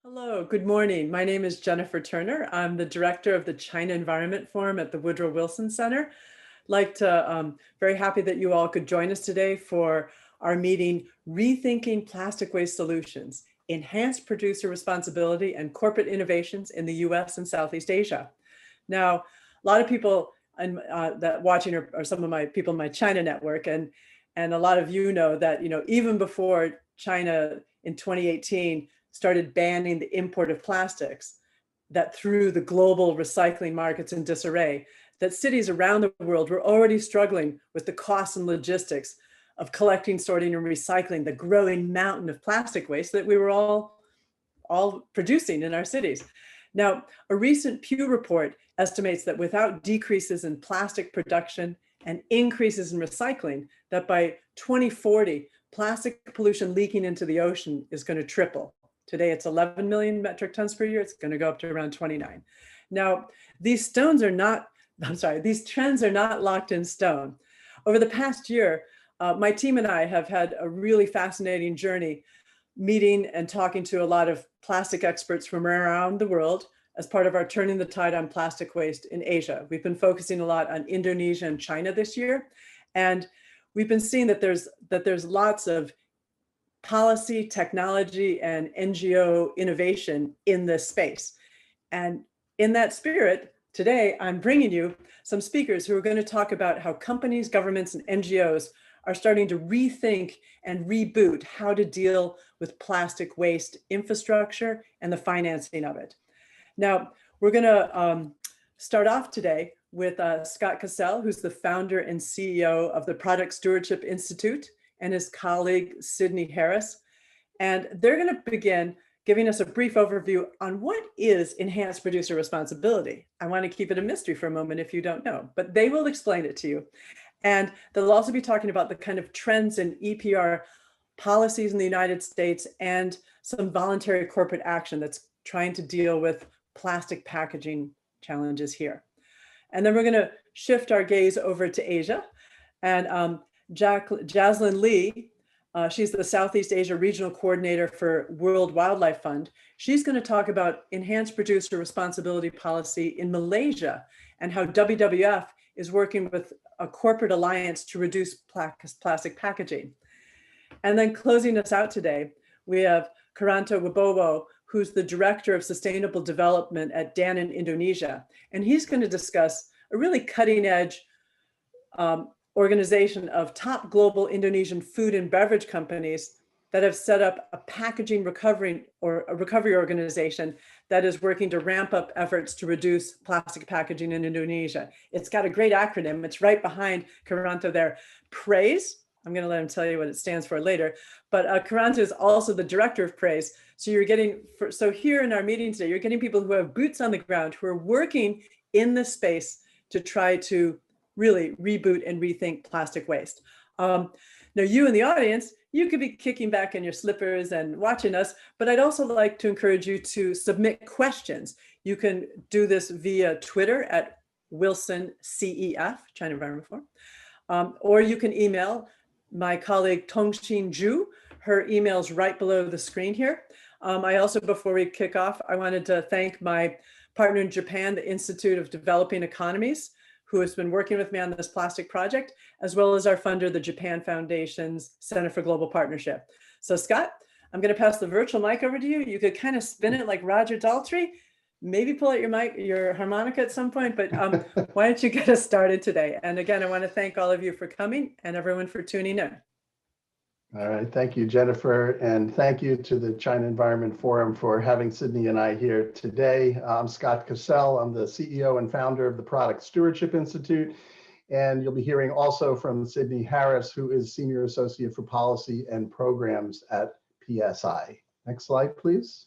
Hello, good morning. My name is Jennifer Turner. I'm the director of the China Environment Forum at the Woodrow Wilson Center. Very happy that you all could join us today for our meeting, Rethinking Plastic Waste Solutions, Enhanced Producer Responsibility and Corporate Innovations in the US and Southeast Asia. Now, a lot of people that watching are some of my people in my China network, and a lot of you know that even before China in 2018 started banning the import of plastics, that threw the global recycling markets in disarray, that cities around the world were already struggling with the costs and logistics of collecting, sorting, and recycling the growing mountain of plastic waste that we were all producing in our cities. Now, a recent Pew report estimates that without decreases in plastic production and increases in recycling, that by 2040, plastic pollution leaking into the ocean is going to triple. Today, it's 11 million metric tons per year. It's going to go up to around 29. Now, these trends are not locked in stone. Over the past year, my team and I have had a really fascinating journey meeting and talking to a lot of plastic experts from around the world as part of our Turning the Tide on Plastic Waste in Asia. We've been focusing a lot on Indonesia and China this year. And we've been seeing that there's lots of policy, technology, and NGO innovation in this space. And in that spirit, today I'm bringing you some speakers who are going to talk about how companies, governments, and NGOs are starting to rethink and reboot how to deal with plastic waste infrastructure and the financing of it. Now, we're going to start off today with Scott Cassell, who's the founder and CEO of the Product Stewardship Institute, and his colleague, Sydney Harris. And they're going to begin giving us a brief overview on what is enhanced producer responsibility. I want to keep it a mystery for a moment if you don't know, but they will explain it to you. And they'll also be talking about the kind of trends in EPR policies in the United States and some voluntary corporate action that's trying to deal with plastic packaging challenges here. And then we're going to shift our gaze over to Asia. And Jaslyn Lee, she's the Southeast Asia Regional Coordinator for World Wildlife Fund. She's going to talk about enhanced producer responsibility policy in Malaysia and how WWF is working with a corporate alliance to reduce plastic packaging. And then closing us out today, we have Karanto Wibowo, who's the Director of Sustainable Development at Danone Indonesia. And he's going to discuss a really cutting edge organization of top global Indonesian food and beverage companies that have set up a packaging recovery organization that is working to ramp up efforts to reduce plastic packaging in Indonesia. It's got a great acronym. It's right behind Karanto there. PRAISE. I'm going to let him tell you what it stands for later. But Karanto is also the director of PRAISE. So here in our meeting today, you're getting people who have boots on the ground, who are working in this space to try to really reboot and rethink plastic waste. Now, you in the audience, you could be kicking back in your slippers and watching us, but I'd also like to encourage you to submit questions. You can do this via Twitter at WilsonCEF, China Environment Forum, or you can email my colleague Tongxin Zhu. Her email's right below the screen here. I also, before we kick off, I wanted to thank my partner in Japan, the Institute of Developing Economies, who has been working with me on this plastic project, as well as our funder, the Japan Foundation's Center for Global Partnership. So Scott, I'm going to pass the virtual mic over to you. You could kind of spin it like Roger Daltrey, maybe pull out your harmonica at some point, but why don't you get us started today? And again, I want to thank all of you for coming and everyone for tuning in. All right, thank you, Jennifer, and thank you to the China Environment Forum for having Sydney and I here today. I'm Scott Cassell. I'm the CEO and founder of the Product Stewardship Institute, and you'll be hearing also from Sydney Harris, who is Senior Associate for Policy and Programs at PSI. Next slide, please.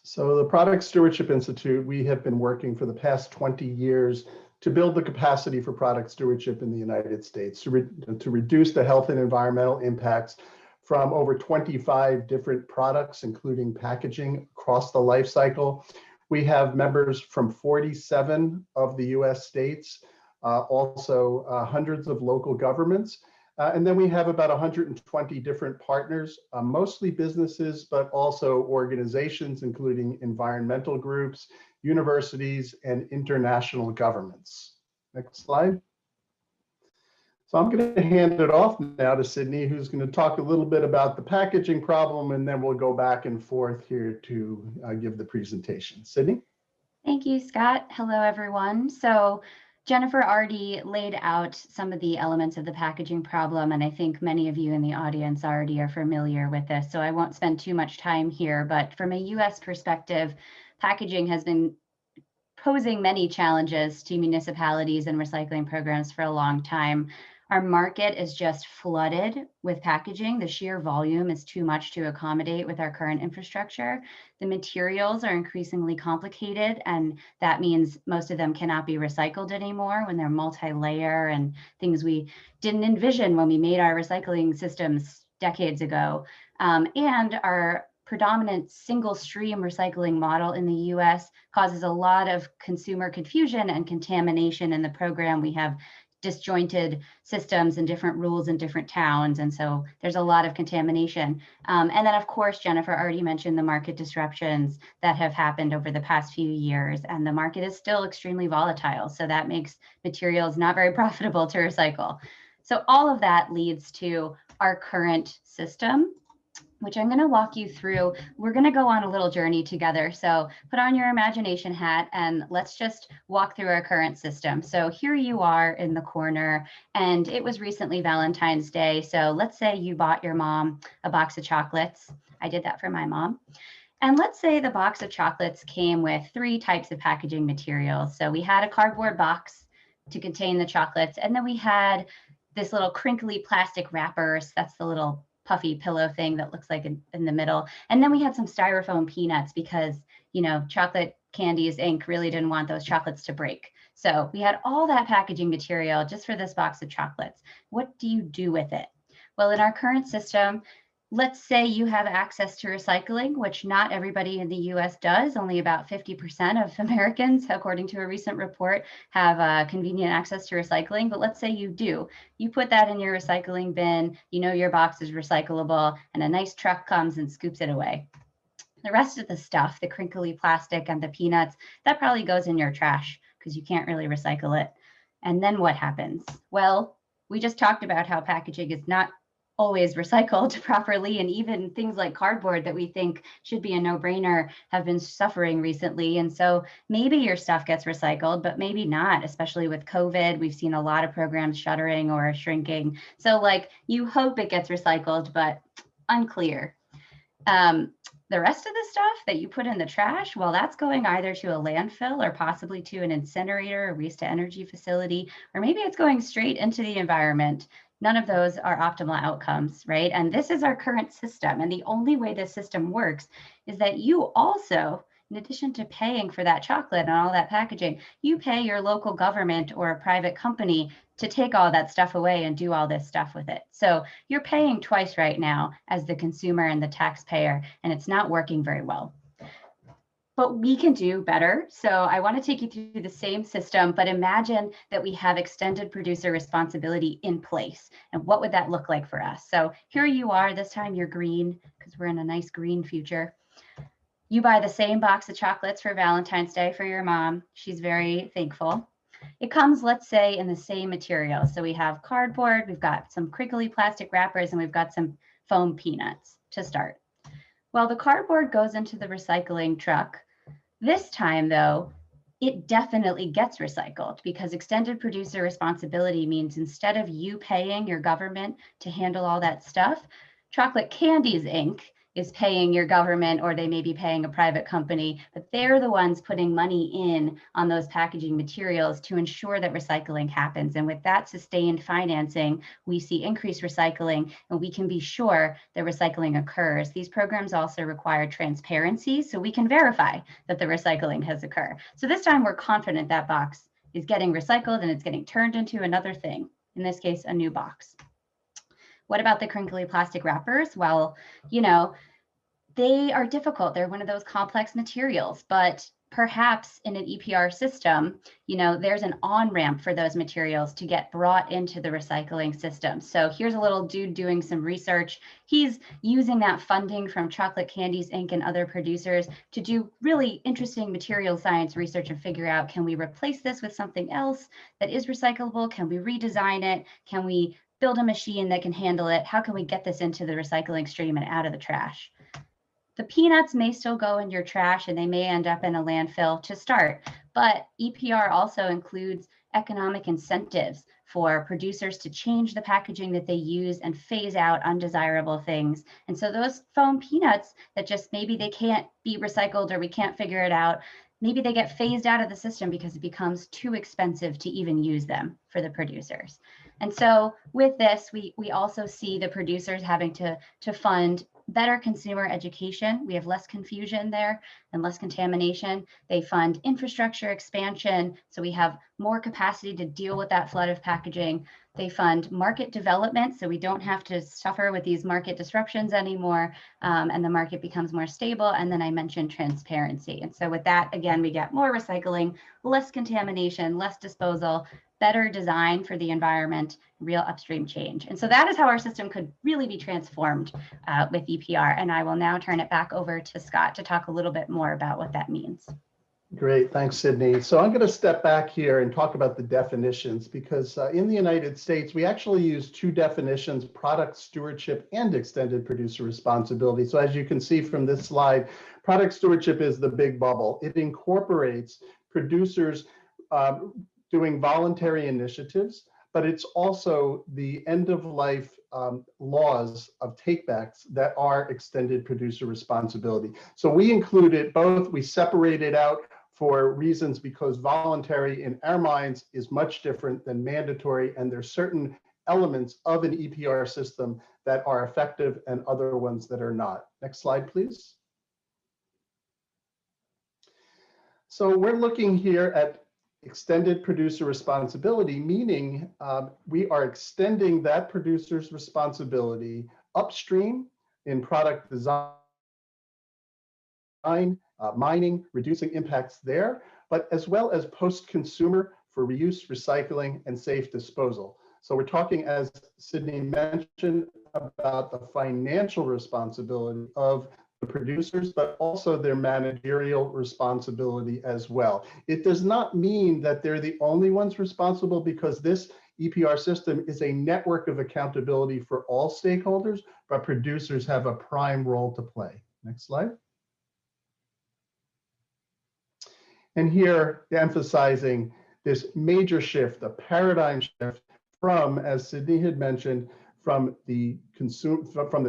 So the Product Stewardship Institute, we have been working for the past 20 years to build the capacity for product stewardship in the United States, to reduce the health and environmental impacts from over 25 different products, including packaging across the life cycle. We have members from 47 of the US states, also hundreds of local governments, And then we have about 120 different partners, mostly businesses, but also organizations, including environmental groups, universities, and international governments. Next slide. So I'm going to hand it off now to Sydney, who's going to talk a little bit about the packaging problem, and then we'll go back and forth here to give the presentation. Sydney? Thank you, Scott. Hello, everyone. So Jennifer already laid out some of the elements of the packaging problem, and I think many of you in the audience already are familiar with this, so I won't spend too much time here. But from a US perspective, packaging has been posing many challenges to municipalities and recycling programs for a long time. Our market is just flooded with packaging. The sheer volume is too much to accommodate with our current infrastructure. The materials are increasingly complicated, and that means most of them cannot be recycled anymore when they're multi-layer and things we didn't envision when we made our recycling systems decades ago. And our predominant single stream recycling model in the US causes a lot of consumer confusion and contamination in the program. We have disjointed systems and different rules in different towns. And so there's a lot of contamination. And then of course, Jennifer already mentioned the market disruptions that have happened over the past few years, and the market is still extremely volatile. So that makes materials not very profitable to recycle. So all of that leads to our current system, which I'm going to walk you through. We're going to go on a little journey together. So put on your imagination hat and let's just walk through our current system. So here you are in the corner, and it was recently Valentine's Day. So let's say you bought your mom a box of chocolates. I did that for my mom. And let's say the box of chocolates came with 3 types of packaging materials. So we had a cardboard box to contain the chocolates, and then we had this little crinkly plastic wrappers. That's the little puffy pillow thing that looks like in the middle. And then we had some styrofoam peanuts because, you know, chocolate candies Inc. really didn't want those chocolates to break. So we had all that packaging material just for this box of chocolates. What do you do with it? Well, in our current system, let's say you have access to recycling, which not everybody in the US does. Only about 50% of Americans, according to a recent report, have convenient access to recycling. But let's say you do. You put that in your recycling bin, you know your box is recyclable, and a nice truck comes and scoops it away. The rest of the stuff, the crinkly plastic and the peanuts, that probably goes in your trash because you can't really recycle it. And then what happens? Well, we just talked about how packaging is not always recycled properly, and even things like cardboard that we think should be a no-brainer have been suffering recently. And so maybe your stuff gets recycled, but maybe not, especially with COVID. We've seen a lot of programs shuttering or shrinking. So like you hope it gets recycled, but unclear. The rest of the stuff that you put in the trash, well, that's going either to a landfill or possibly to an incinerator or waste to energy facility, or maybe it's going straight into the environment. None of those are optimal outcomes, right? And this is our current system. And the only way this system works is that you also, in addition to paying for that chocolate and all that packaging, you pay your local government or a private company to take all that stuff away and do all this stuff with it. So you're paying twice right now as the consumer and the taxpayer, and it's not working very well. But we can do better. So I want to take you through the same system, but imagine that we have extended producer responsibility in place. And what would that look like for us? So here you are, this time you're green because we're in a nice green future. You buy the same box of chocolates for Valentine's Day for your mom. She's very thankful. It comes, let's say, in the same material. So we have cardboard, we've got some crinkly plastic wrappers, and we've got some foam peanuts to start. Well, the cardboard goes into the recycling truck. This time, though, it definitely gets recycled because extended producer responsibility means instead of you paying your government to handle all that stuff, Chocolate Candies Inc. is paying your government, or they may be paying a private company, but they're the ones putting money in on those packaging materials to ensure that recycling happens. And with that sustained financing, we see increased recycling, and we can be sure that recycling occurs. These programs also require transparency, so we can verify that the recycling has occurred. So this time we're confident that box is getting recycled and it's getting turned into another thing, in this case, a new box. What about the crinkly plastic wrappers? Well, you know, they are difficult. They're one of those complex materials, but perhaps in an EPR system, there's an on-ramp for those materials to get brought into the recycling system. So here's a little dude doing some research. He's using that funding from Chocolate Candies Inc. and other producers to do really interesting material science research and figure out, can we replace this with something else that is recyclable? Can we redesign it? Can we build a machine that can handle it? How can we get this into the recycling stream and out of the trash? The peanuts may still go in your trash and they may end up in a landfill to start, but EPR also includes economic incentives for producers to change the packaging that they use and phase out undesirable things. And so those foam peanuts that just maybe they can't be recycled or we can't figure it out, maybe they get phased out of the system because it becomes too expensive to even use them for the producers. And so with this, we also see the producers having to fund better consumer education. We have less confusion there and less contamination. They fund infrastructure expansion, so we have more capacity to deal with that flood of packaging. They fund market development, so we don't have to suffer with these market disruptions anymore, and the market becomes more stable. And then I mentioned transparency. And so with that, again, we get more recycling, less contamination, less disposal, better design for the environment, real upstream change. And so that is how our system could really be transformed with EPR. And I will now turn it back over to Scott to talk a little bit more about what that means. Great, thanks, Sydney. So I'm going to step back here and talk about the definitions, because in the United States, we actually use two definitions: product stewardship and extended producer responsibility. So as you can see from this slide, product stewardship is the big bubble. It incorporates producers doing voluntary initiatives, but it's also the end-of-life laws of takebacks that are extended producer responsibility. So we included both. We separated out for reasons because voluntary in our minds is much different than mandatory, and there's certain elements of an EPR system that are effective and other ones that are not. Next slide, please. So we're looking here at extended producer responsibility, meaning we are extending that producer's responsibility upstream in product design, mining, reducing impacts there, but as well as post-consumer for reuse, recycling, and safe disposal. So we're talking, as Sydney mentioned, about the financial responsibility of the producers, but also their managerial responsibility as well. It does not mean that they're the only ones responsible, because this EPR system is a network of accountability for all stakeholders, but producers have a prime role to play. Next slide. And here, emphasizing this major shift, a paradigm shift from, as Sydney had mentioned, from the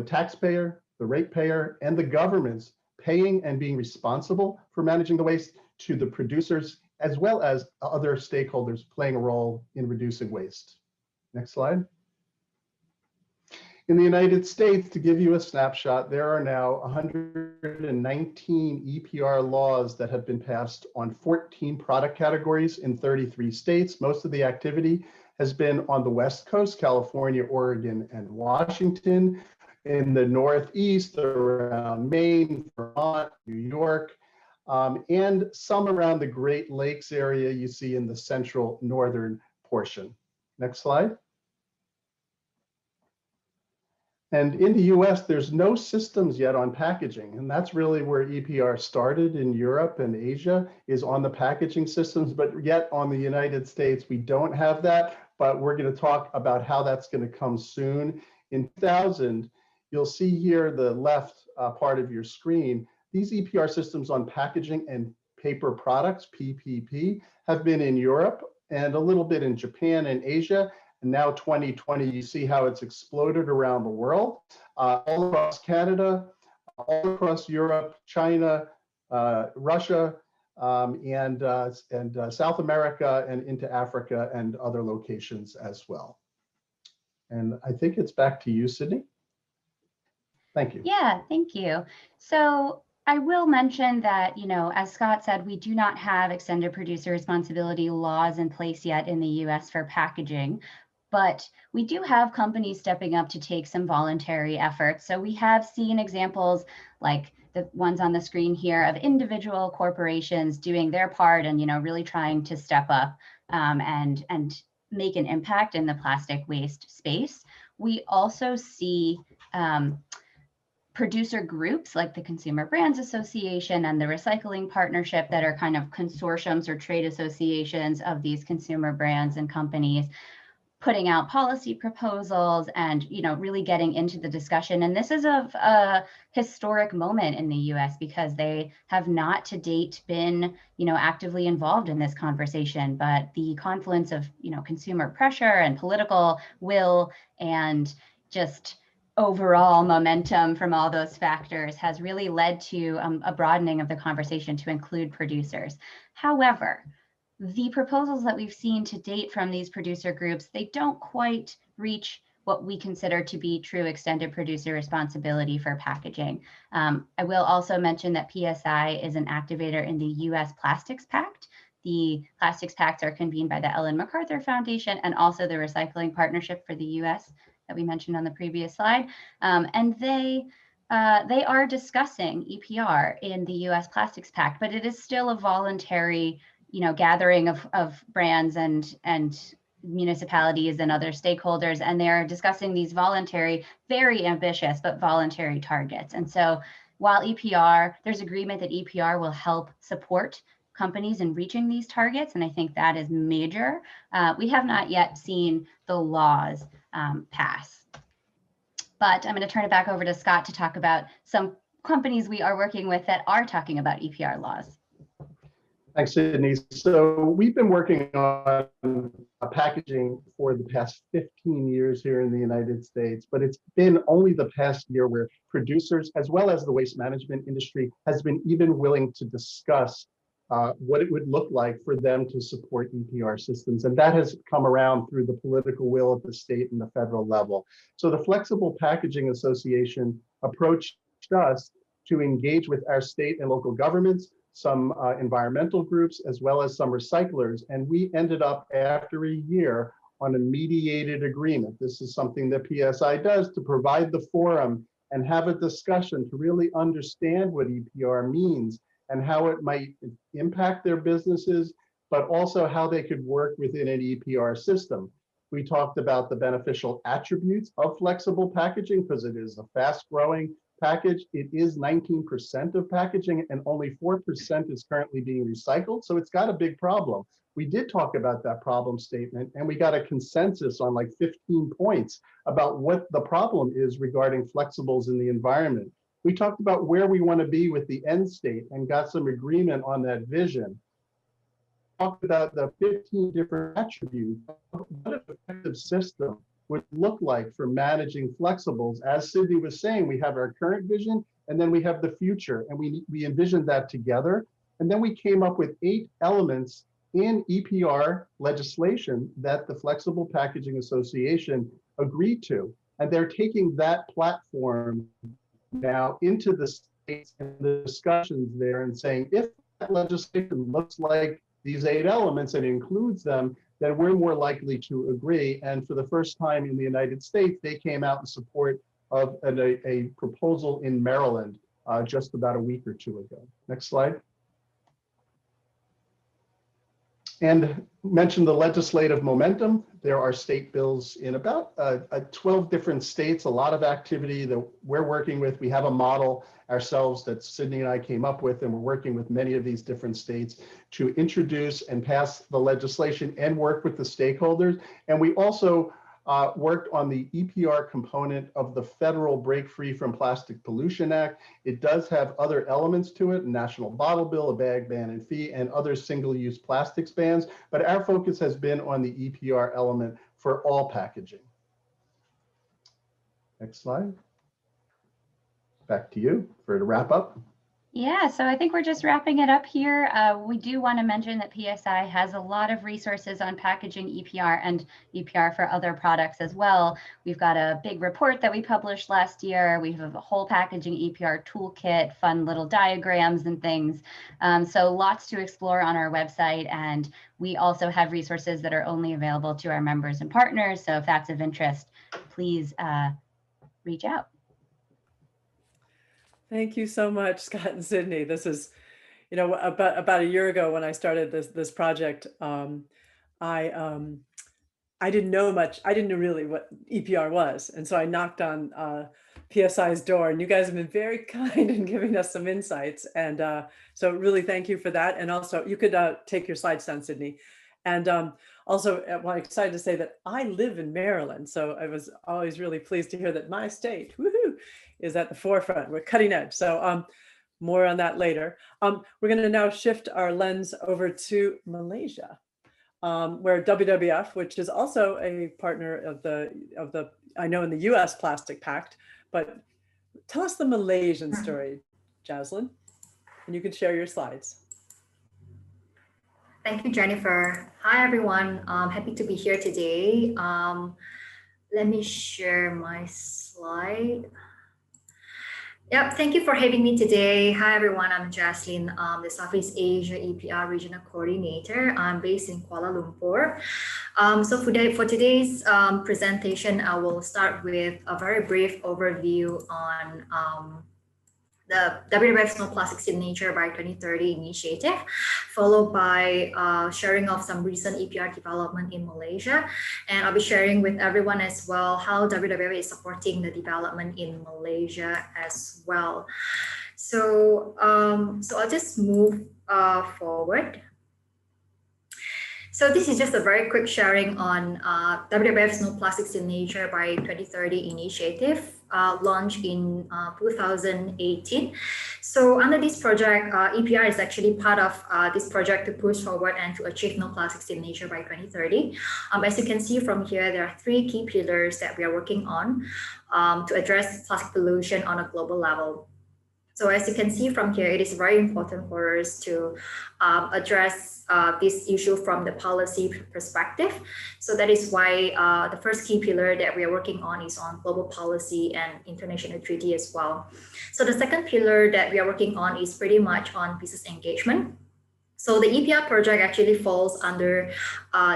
taxpayer, the ratepayer, and the governments paying and being responsible for managing the waste, to the producers, as well as other stakeholders playing a role in reducing waste. Next slide. In the United States, to give you a snapshot, there are now 119 EPR laws that have been passed on 14 product categories in 33 states. Most of the activity has been on the West Coast, California, Oregon, and Washington. In the Northeast, around Maine, Vermont, New York, and some around the Great Lakes area you see in the central northern portion. Next slide. And in the US, there's no systems yet on packaging, and that's really where EPR started in Europe and Asia, is on the packaging systems, but yet on the United States, we don't have that, but we're going to talk about how that's going to come soon. In 2000, you'll see here the left part of your screen, these EPR systems on packaging and paper products, PPP, have been in Europe and a little bit in Japan and Asia. And now 2020, you see how it's exploded around the world, all across Canada, all across Europe, China, Russia, and South America, and into Africa and other locations as well. And I think it's back to you, Sydney. Thank you. Yeah, thank you. So I will mention that, as Scott said, we do not have extended producer responsibility laws in place yet in the US for packaging, but we do have companies stepping up to take some voluntary efforts. So we have seen examples like the ones on the screen here of individual corporations doing their part and, really trying to step up and make an impact in the plastic waste space. We also see producer groups like the Consumer Brands Association and the Recycling Partnership that are kind of consortiums or trade associations of these consumer brands and companies putting out policy proposals and really getting into the discussion. And this is a historic moment in the US because they have not to date been actively involved in this conversation, but the confluence of consumer pressure and political will and just overall momentum from all those factors has really led to a broadening of the conversation to include producers. However, the proposals that we've seen to date from these producer groups, they don't quite reach what we consider to be true extended producer responsibility for packaging. I will also mention that PSI is an activator in the US Plastics Pact. The Plastics Pacts are convened by the Ellen MacArthur Foundation and also the Recycling Partnership for the US that we mentioned on the previous slide. And they are discussing EPR in the US Plastics Pact, but it is still a voluntary gathering of brands and municipalities and other stakeholders, and they're discussing these voluntary, very ambitious, but voluntary targets. And so while there's agreement that EPR will help support companies in reaching these targets, and I think that is major, we have not yet seen the laws pass. But I'm going to turn it back over to Scott to talk about some companies we are working with that are talking about EPR laws. Thanks, Sydney. So we've been working on packaging for the past 15 years here in the United States, but it's been only the past year where producers, as well as the waste management industry, has been even willing to discuss what it would look like for them to support EPR systems. And that has come around through the political will at the state and the federal level. So the Flexible Packaging Association approached us to engage with our state and local governments, some environmental groups, as well as some recyclers. And we ended up after a year on a mediated agreement. This is something that PSI does to provide the forum and have a discussion to really understand what EPR means and how it might impact their businesses, but also how they could work within an EPR system. We talked about the beneficial attributes of flexible packaging because it is a fast-growing package. It is 19% of packaging and only 4% is currently being recycled. So it's got a big problem. We did talk about that problem statement and we got a consensus on like 15 points about what the problem is regarding flexibles in the environment. We talked about where we want to be with the end state and got some agreement on that vision. Talked about the 15 different attributes of what an effective system would look like for managing flexibles. As Sydney was saying, we have our current vision and then we have the future, and we envisioned that together. And then we came up with 8 elements in EPR legislation that the Flexible Packaging Association agreed to. And they're taking that platform now into the states and the discussions there and saying, if that legislation looks like these 8 elements and includes them, then we're more likely to agree. And for the first time in the United States, they came out in support of a proposal in Maryland just about a week or 2 ago. Next slide. And mention the legislative momentum. There are state bills in about 12 different states, a lot of activity that we're working with. We have a model ourselves that Sydney and I came up with, and we're working with many of these different states to introduce and pass the legislation and work with the stakeholders. And we also worked on the EPR component of the federal Break Free from Plastic Pollution Act. It does have other elements to it, a national bottle bill, a bag ban and fee, and other single-use plastics bans. But our focus has been on the EPR element for all packaging. Next slide. Back to you to wrap up. Yeah, so I think we're just wrapping it up here. We do want to mention that PSI has a lot of resources on packaging EPR and EPR for other products as well. We've got a big report that we published last year. We have a whole packaging EPR toolkit, fun little diagrams and things. So lots to explore on our website. And we also have resources that are only available to our members and partners. So if that's of interest, please reach out. Thank you so much, Scott and Sydney. This is, about a year ago when I started this project, I I didn't know much. I didn't know really what EPR was, and so I knocked on PSI's door, and you guys have been very kind in giving us some insights. And so really thank you for that. And also, you could take your slides down, Sydney. And also, well, I'm excited to say that I live in Maryland, so I was always really pleased to hear that my state, woohoo, is at the forefront. We're cutting edge. So more on that later. We're going to now shift our lens over to Malaysia, where WWF, which is also a partner of the I know in the U.S. Plastic Pact, but tell us the Malaysian story, Jaslyn, and you can share your slides. Thank you, Jennifer. Hi, everyone. Happy to be here today. Let me share my slide. Yep, thank you for having me today. Hi, everyone. I'm Jaslyn, the Southeast Asia EPR Regional Coordinator. I'm based in Kuala Lumpur. So for today's presentation, I will start with a very brief overview on the WWF's No Plastics in Nature by 2030 initiative, followed by sharing of some recent EPR development in Malaysia. And I'll be sharing with everyone as well how WWF is supporting the development in Malaysia as well. So, so I'll just move forward. So this is just a very quick sharing on WWF's No Plastics in Nature by 2030 initiative, launched in 2018. So under this project, EPR is actually part of this project to push forward and to achieve no plastics in nature by 2030. As you can see from here, there are three key pillars that we are working on to address plastic pollution on a global level. So as you can see from here, it is very important for us to address this issue from the policy perspective. So that is why the first key pillar that we are working on is on global policy and international treaty as well. So the second pillar that we are working on is pretty much on business engagement. So the EPR project actually falls under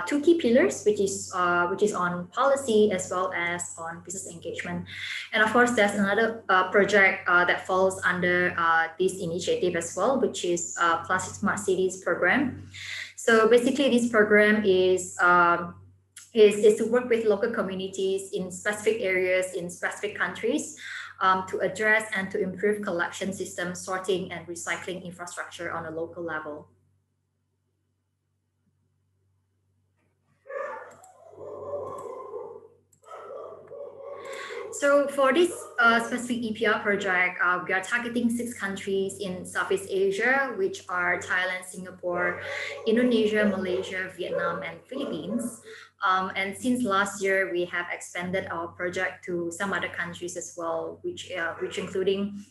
two key pillars, which is on policy as well as on business engagement. And of course, there's another project that falls under this initiative as well, which is Plastic Smart Cities program. So basically, this program is to work with local communities in specific areas in specific countries to address and to improve collection systems, sorting and recycling infrastructure on a local level. So for this specific EPR project, we are targeting 6 countries in Southeast Asia, which are Thailand, Singapore, Indonesia, Malaysia, Vietnam, and Philippines. And since last year, we have expanded our project to some other countries as well, which including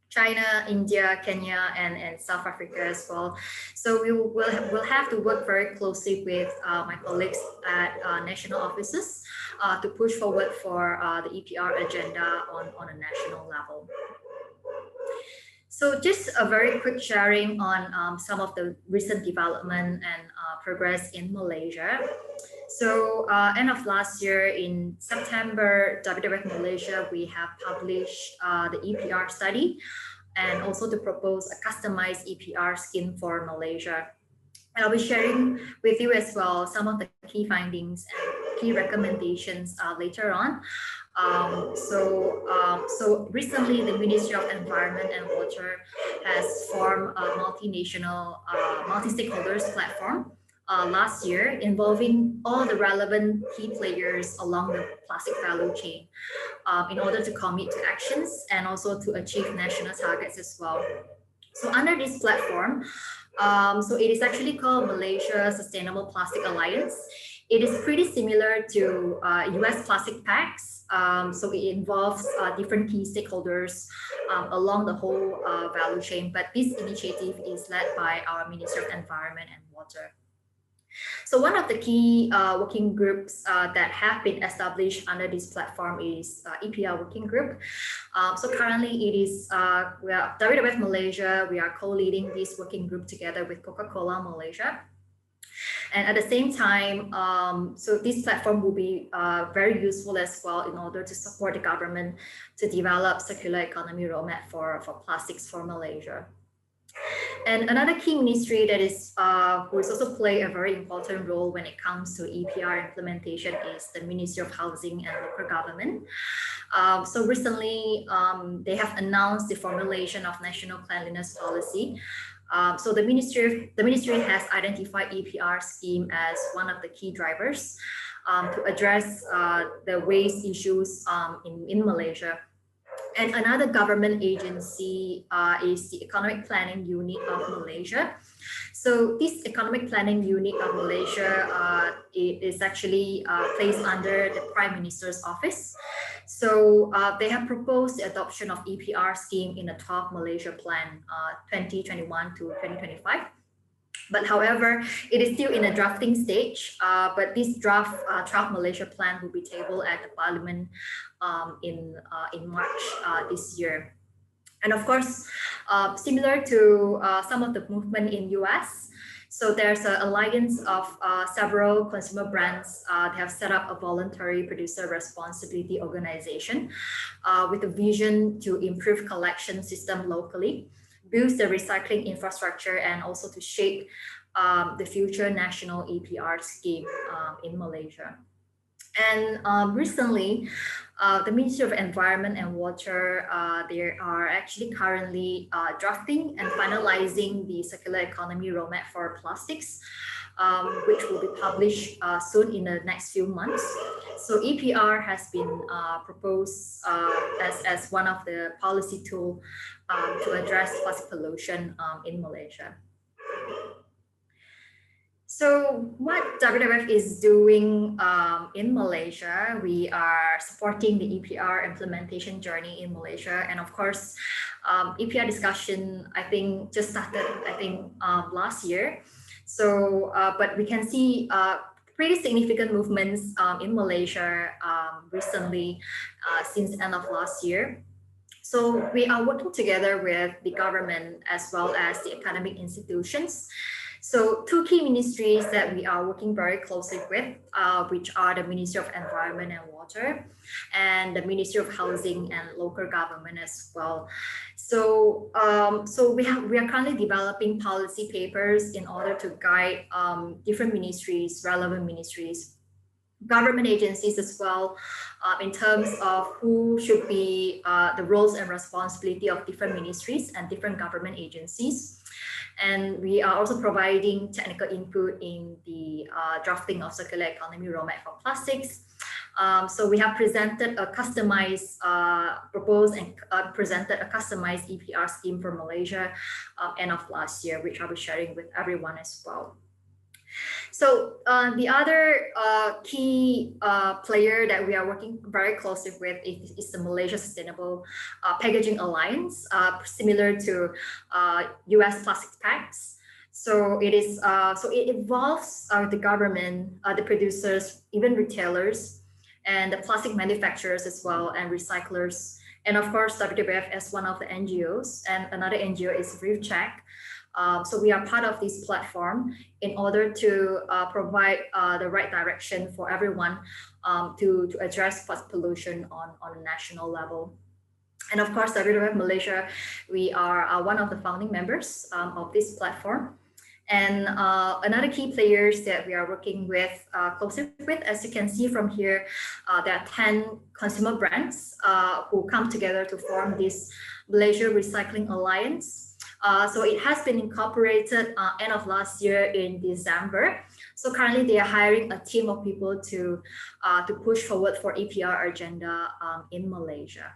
China, India, Kenya, and South Africa as well. So we'll have to work very closely with my colleagues at national offices to push forward for the EPR agenda on a national level. So just a very quick sharing on some of the recent development and progress in Malaysia. So end of last year in September, WWF Malaysia, we have published the EPR study and also to propose a customized EPR scheme for Malaysia. And I'll be sharing with you as well some of the key findings and key recommendations later on. So recently, the Ministry of Environment and Water has formed a multinational, multi-stakeholders platform last year, involving all the relevant key players along the plastic value chain in order to commit to actions and also to achieve national targets as well. So under this platform, so it is actually called Malaysia Sustainable Plastic Alliance. It is pretty similar to US Plastic Pacts. So it involves different key stakeholders along the whole value chain. But this initiative is led by our Ministry of Environment and Water. So one of the key working groups that have been established under this platform is EPR working group. So currently it is we are WWF Malaysia. We are co-leading this working group together with Coca-Cola Malaysia. And at the same time, so this platform will be very useful as well in order to support the government to develop circular economy roadmap for plastics for Malaysia. And another key ministry that is who is also play a very important role when it comes to EPR implementation is the Ministry of Housing and Local Government. So recently, they have announced the formulation of National Cleanliness Policy. So the ministry has identified EPR scheme as one of the key drivers to address the waste issues in Malaysia. And another government agency is the Economic Planning Unit of Malaysia. So this Economic Planning Unit of Malaysia is actually placed under the Prime Minister's office. So they have proposed the adoption of EPR scheme in the 12th Malaysia Plan 2021 to 2025. But however, it is still in a drafting stage. But this draft 12th Malaysia Plan will be tabled at the Parliament in March this year. And of course, similar to some of the movement in US, so there's an alliance of several consumer brands. They have set up a voluntary producer responsibility organization with a vision to improve collection system locally, build the recycling infrastructure, and also to shape the future national EPR scheme in Malaysia. And recently, the Ministry of Environment and Water, they are actually currently drafting and finalizing the circular economy roadmap for plastics, which will be published soon in the next few months. So EPR has been proposed as one of the policy tools to address plastic pollution in Malaysia. So what WWF is doing in Malaysia, we are supporting the EPR implementation journey in Malaysia. And of course, EPR discussion, I think, just started, last year. So, but we can see pretty significant movements in Malaysia recently since the end of last year. So we are working together with the government as well as the academic institutions. So two key ministries that we are working very closely with, which are the Ministry of Environment and Water and the Ministry of Housing and Local Government as well. So, we are currently developing policy papers in order to guide different ministries, relevant ministries, government agencies as well, in terms of who should be the roles and responsibility of different ministries and different government agencies. And we are also providing technical input in the drafting of circular economy roadmap for plastics. So we have presented a customized, proposed and presented a customized EPR scheme for Malaysia end of last year, which I'll be sharing with everyone as well. So the other key player that we are working very closely with is the Malaysia Sustainable Packaging Alliance, similar to US Plastics Pacts. So it is it involves the government, the producers, even retailers, and the plastic manufacturers as well, and recyclers, and of course WWF as one of the NGOs, and another NGO is rethink. So we are part of this platform in order to provide the right direction for everyone to address plastic pollution on a national level. And of course, WWF Malaysia, we are one of the founding members of this platform. And another key players that we are working with closely with, as you can see from here, there are 10 consumer brands who come together to form this Malaysia Recycling Alliance. So it has been incorporated end of last year in December. So currently they are hiring a team of people to push forward for EPR agenda in Malaysia.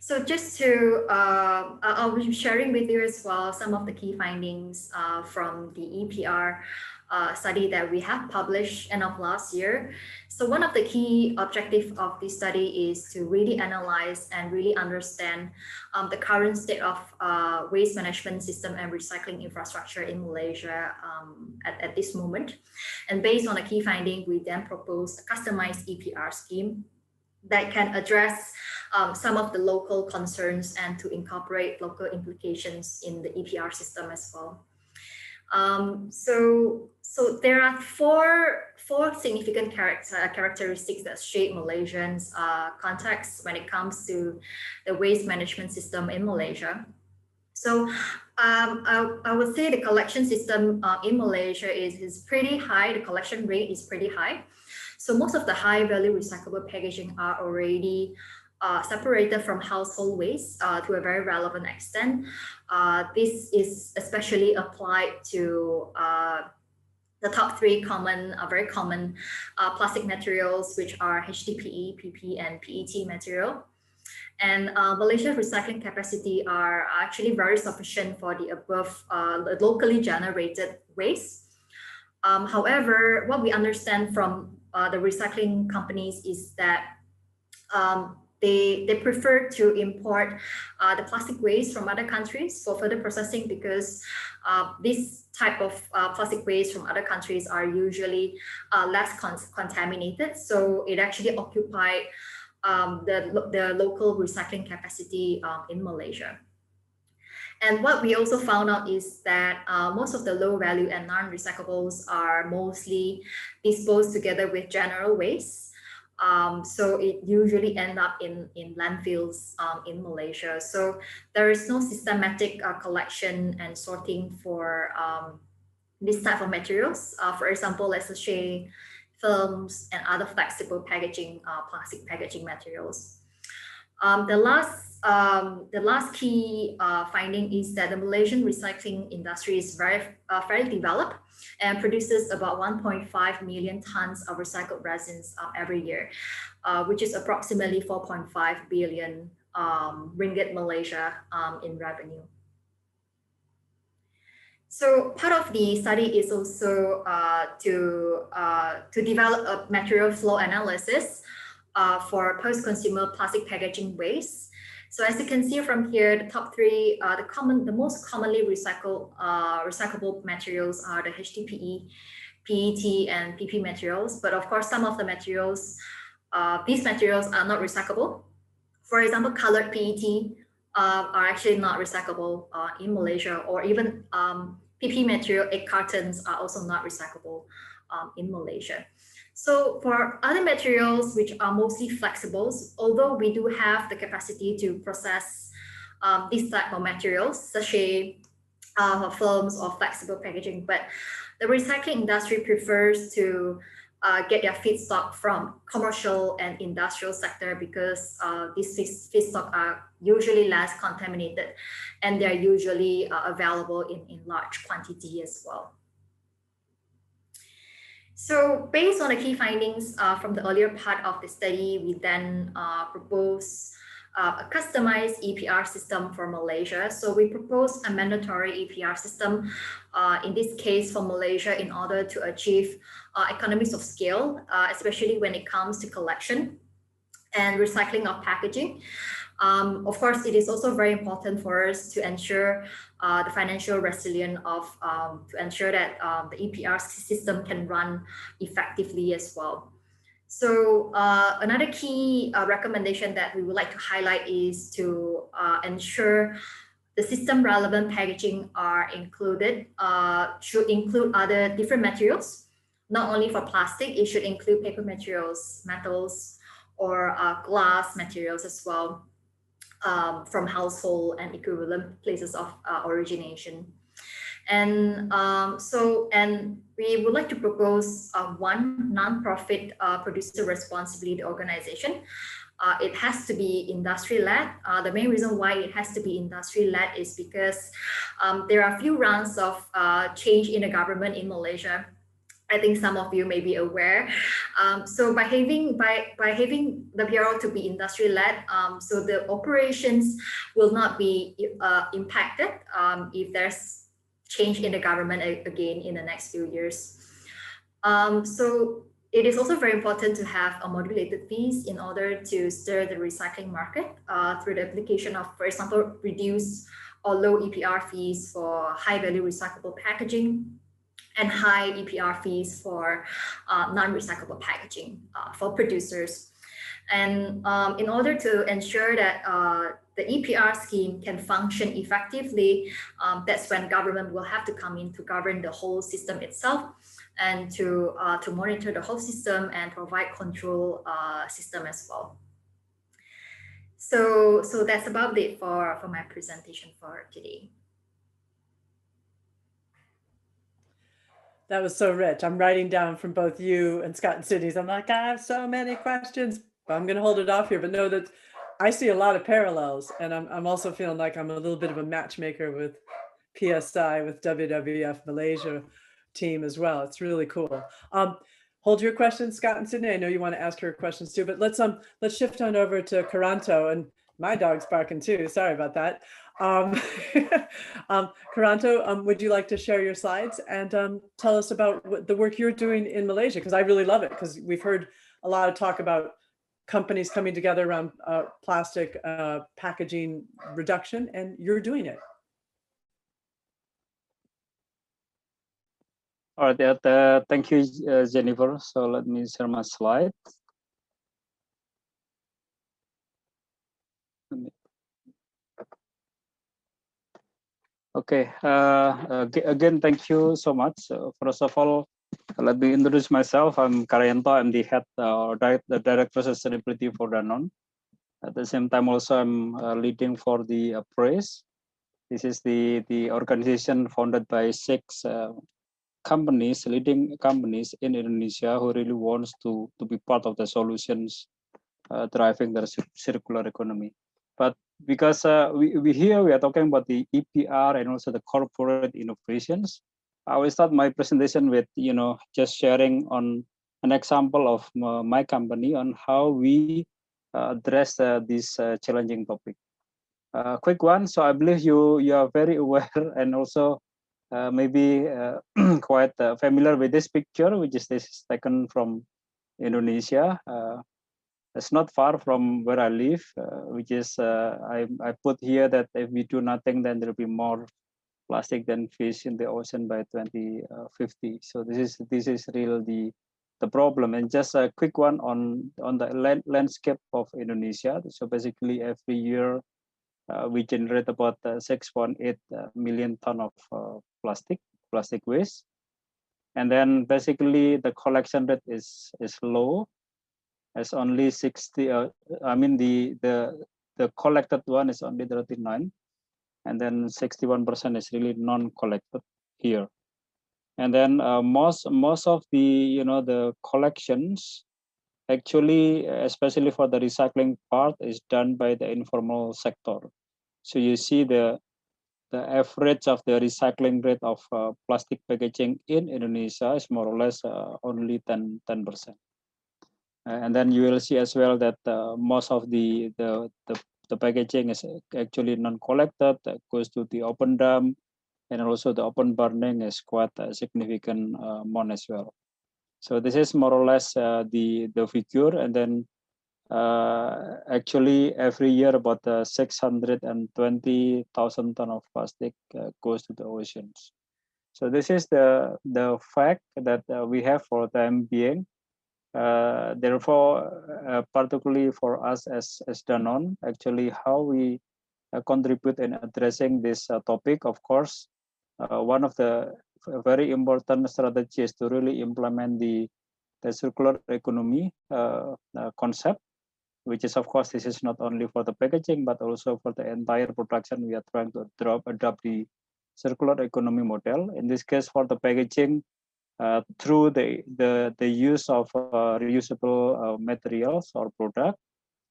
So just to, I'll be sharing with you as well some of the key findings from the EPR study that we have published end of last year. So one of the key objectives of this study is to really analyze and really understand the current state of waste management system and recycling infrastructure in Malaysia at this moment. And based on the key finding, we then propose a customized EPR scheme that can address some of the local concerns and to incorporate local implications in the EPR system as well. So there are four significant characteristics that shape Malaysians' context when it comes to the waste management system in Malaysia. So I would say the collection system in Malaysia is pretty high. The collection rate is pretty high. So most of the high value recyclable packaging are already separated from household waste to a very relevant extent. This is especially applied to the top three very common plastic materials, which are HDPE, PP, and PET material. And Malaysia's recycling capacity are actually very sufficient for the above locally generated waste. However, what we understand from the recycling companies is that they prefer to import the plastic waste from other countries for further processing, because this type of plastic waste from other countries are usually less contaminated. So it actually occupies the local recycling capacity in Malaysia. And what we also found out is that most of the low value and non-recyclables are mostly disposed together with general waste. So it usually ends up in landfills in Malaysia. So there is no systematic collection and sorting for this type of materials. For example, let's say films and other flexible packaging, plastic packaging materials. The last key finding is that the Malaysian recycling industry is very developed and produces about 1.5 million tons of recycled resins every year, which is approximately 4.5 billion ringgit Malaysia in revenue. So part of the study is also to develop a material flow analysis for post-consumer plastic packaging waste. So as you can see from here, the top three, the most commonly recyclable materials are the HDPE, PET, and PP materials. But of course, some of the materials, these materials are not recyclable. For example, colored PET are actually not recyclable in Malaysia, or even PP material, egg cartons are also not recyclable in Malaysia. So for other materials, which are mostly flexibles, although we do have the capacity to process these type of materials, such as films or flexible packaging, but the recycling industry prefers to get their feedstock from commercial and industrial sector, because these feedstock are usually less contaminated and they're usually available in large quantity as well. So based on the key findings from the earlier part of the study, we then propose a customized EPR system for Malaysia. So we propose a mandatory EPR system, in this case for Malaysia, in order to achieve economies of scale, especially when it comes to collection and recycling of packaging. Of course, it is also very important for us to ensure the financial resilience to ensure that the EPR system can run effectively as well. So another key recommendation that we would like to highlight is to ensure the system relevant packaging are included, should include other different materials, not only for plastic, it should include paper materials, metals, or glass materials as well, from household and equivalent places of origination. And we would like to propose one non-profit producer responsibility organization. It has to be industry-led. The main reason why it has to be industry-led is because there are a few rounds of change in the government in Malaysia. I think some of you may be aware. So by having the bureau to be industry-led, so the operations will not be impacted if there's change in the government again in the next few years. So it is also very important to have a modulated fees in order to stir the recycling market through the application of, for example, reduced or low EPR fees for high-value recyclable packaging, and high EPR fees for non-recyclable packaging for producers. And in order to ensure that the EPR scheme can function effectively, that's when government will have to come in to govern the whole system itself and to monitor the whole system and provide control system as well. So that's about it for my presentation for today. That was so rich. I'm writing down from both you and Scott and Sydney's. I'm like, I have so many questions, but I'm going to hold it off here. But know that I see a lot of parallels, and I'm also feeling like I'm a little bit of a matchmaker with PSI, with WWF Malaysia team as well. It's really cool. Hold your questions, Scott and Sydney. I know you want to ask her questions too, but let's shift on over to Karanto, and my dog's barking too. Sorry about that. Karanto, would you like to share your slides and tell us about the work you're doing in Malaysia? Because I really love it, because we've heard a lot of talk about companies coming together around plastic packaging reduction, and you're doing it. All right, thank you, Jennifer. So let me share my slide. Okay, again, thank you so much. First of all, let me introduce myself. I'm Karyanto. I'm the head, the director of sustainability for Danone. At the same time, also I'm leading for the Epr. This is the organization founded by 6 companies, leading companies in Indonesia, who really wants to be part of the solutions driving the circular economy. But because we are talking about the EPR and also the corporate innovations, I will start my presentation with just sharing on an example of my company on how we address this challenging topic. Quick one. So I believe you are very aware and also maybe quite familiar with this picture, which is taken from Indonesia. It's not far from where I live, which is I put here that if we do nothing, then there will be more plastic than fish in the ocean by 2050. So this is really the problem. And just a quick one on the landscape of Indonesia. So basically every year we generate about 6.8 million ton of plastic waste, and then basically the collection rate is low. It's only 60. I mean the collected one is only 39, and then 61% is really non-collected here. And then most of the the collections actually, especially for the recycling part, is done by the informal sector. So you see the average of the recycling rate of plastic packaging in Indonesia is more or less only 10%. And then you will see as well that most of the packaging is actually non-collected, goes to the open dump, and also the open burning is quite a significant amount as well. So this is more or less the figure. And then actually every year about 620,000 ton of plastic goes to the oceans. So this is the fact that we have for the time being. Therefore, particularly for us as Danone, actually how we contribute in addressing this topic. Of course, one of the very important strategies to really implement the circular economy concept, which is, of course, this is not only for the packaging, but also for the entire production. We are trying to adopt the circular economy model. In this case, for the packaging, through the use of reusable materials or product,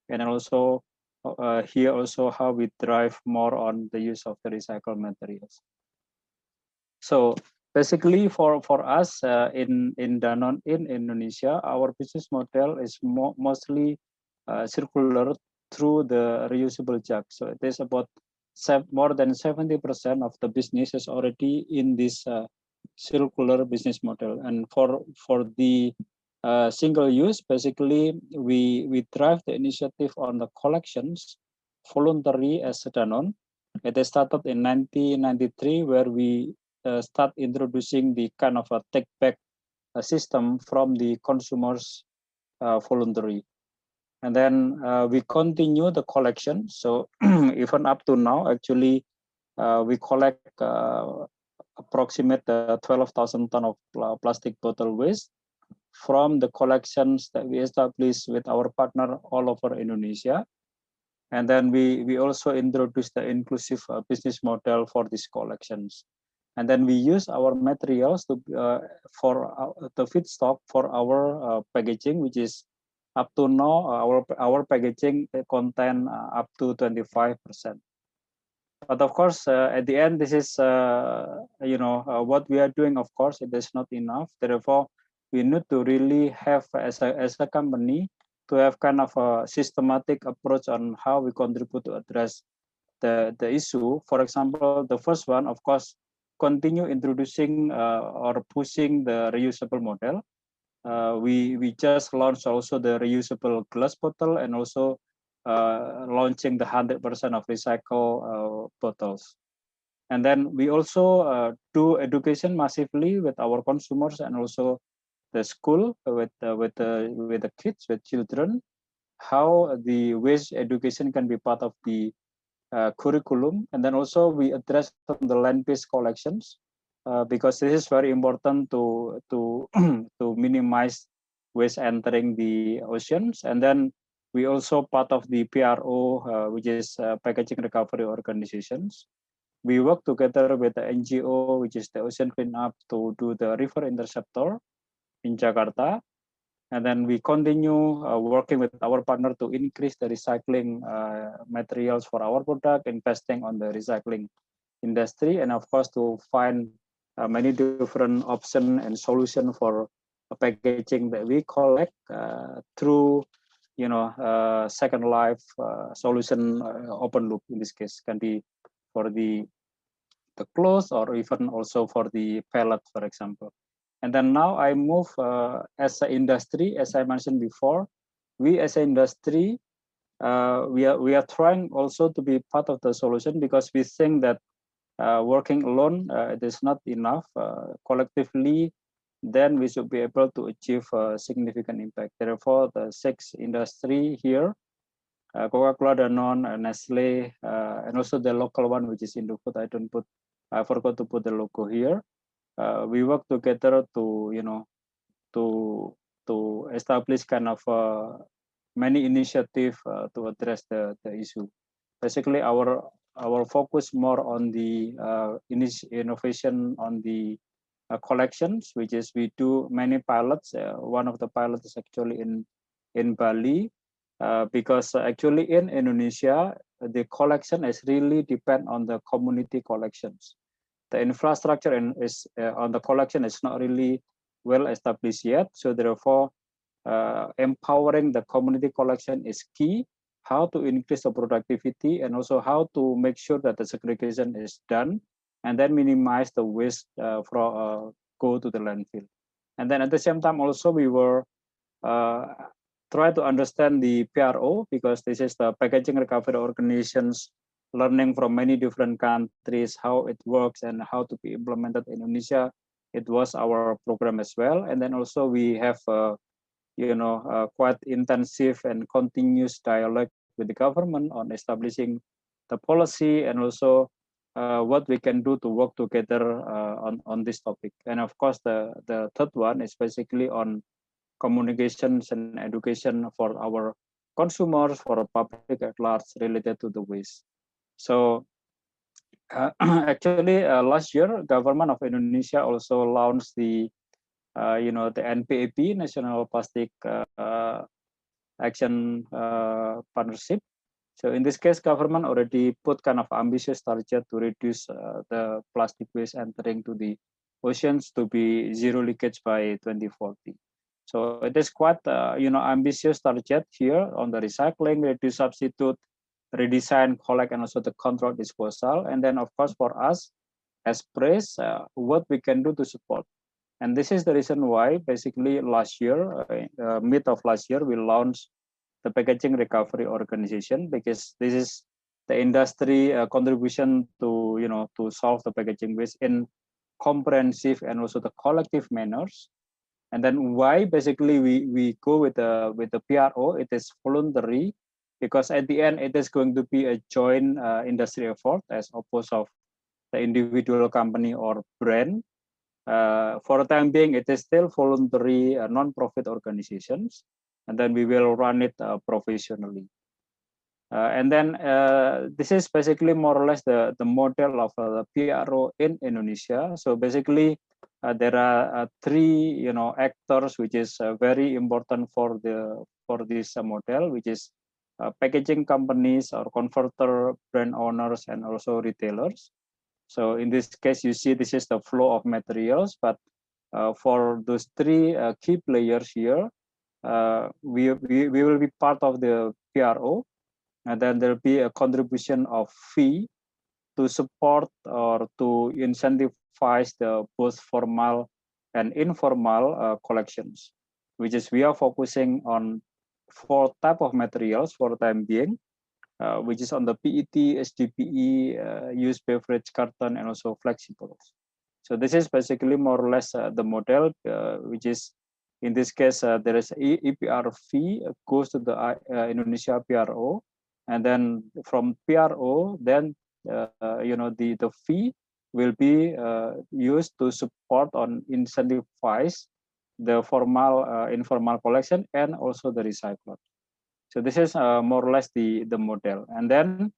and also here also how we drive more on the use of the recycled materials. So basically for us in Danone in Indonesia, our business model is mostly circular through the reusable jug. So it is about more than 70% of the business is already in this circular business model. And for the single use, basically we drive the initiative on the collections voluntary as Danone. It started in 1993, where we start introducing the kind of a take back system from the consumers voluntary. And then we continue the collection. So even up to now, actually, we collect approximate 12,000 tons of plastic bottle waste from the collections that we established with our partner all over Indonesia. And then we also introduced the inclusive business model for these collections. And then we use our materials to for the feedstock for our packaging, which is up to now our packaging contain up to 25%. But of course, at the end, this is what we are doing. Of course, it is not enough. Therefore, we need to really have as a company to have kind of a systematic approach on how we contribute to address the issue. For example, the first one, of course, continue introducing or pushing the reusable model. We just launched also the reusable glass bottle and also launching the 100% of recycled bottles. And then we also do education massively with our consumers and also the school with the kids, with children, how the waste education can be part of the curriculum. And then also we address the land-based collections because this is very important to to minimize waste entering the oceans. And then we also part of the PRO, which is packaging recovery organizations. We work together with the NGO, which is the Ocean Cleanup, to do the river interceptor in Jakarta. And then we continue working with our partner to increase the recycling materials for our product, investing on the recycling industry, and of course to find many different options and solutions for packaging that we collect through second life solution, open loop in this case, can be for the clothes or even also for the pellet, for example. And then now I move as an industry, as I mentioned before, we as an industry, we are trying also to be part of the solution because we think that working alone it is not enough. Collectively, then we should be able to achieve a significant impact. Therefore, the 6 industry here, Coca-Cola, Danone, Nestle, and also the local one, which is Indofood. I forgot to put the logo here. We work together to to establish kind of many initiatives to address the issue. Basically, our focus more on the innovation on the collections, which is we do many pilots. One of the pilots is actually in Bali, because actually in Indonesia the collection is really depend on the community collections. The infrastructure is on the collection is not really well established yet. So therefore, empowering the community collection is key. How to increase the productivity and also how to make sure that the segregation is done, and then minimize the waste from go to the landfill. And then at the same time also we were try to understand the PRO, because this is the packaging recovery organizations learning from many different countries how it works and how to be implemented in Indonesia. It was our program as well. And then also we have quite intensive and continuous dialogue with the government on establishing the policy and also what we can do to work together on this topic. And of course, the third one is basically on communications and education for our consumers, for the public at large related to the waste. So actually last year, government of Indonesia also launched the the NPAP, National Plastic Action Partnership. So in this case, government already put kind of ambitious target to reduce the plastic waste entering to the oceans to be zero leakage by 2040. So it is quite ambitious target here on the recycling, reduce, substitute, redesign, collect, and also the control disposal. And then of course for us as press, what we can do to support. And this is the reason why basically last year, mid of last year, we launched the Packaging Recovery Organization, because this is the industry contribution to to solve the packaging waste in comprehensive and also the collective manners. And then why basically we go with the PRO? It is voluntary, because at the end it is going to be a joint industry effort as opposed of the individual company or brand. For the time being, it is still voluntary non-profit organizations, and then we will run it professionally. And then this is basically more or less the model of the PRO in Indonesia. So basically, there are three actors which is very important for this model, which is packaging companies or converter brand owners and also retailers. So in this case, you see this is the flow of materials, but for those three key players here, we will be part of the PRO, and then there'll be a contribution of fee to support or to incentivize the both formal and informal collections, which is we are focusing on 4 type of materials for the time being, which is on the PET, HDPE, used beverage carton, and also flexibles. So this is basically more or less the model, which is in this case there is EPR fee goes to the Indonesia PRO, and then from PRO, then the fee will be used to support on incentivize the formal informal collection and also the recycler. So this is more or less the model. And then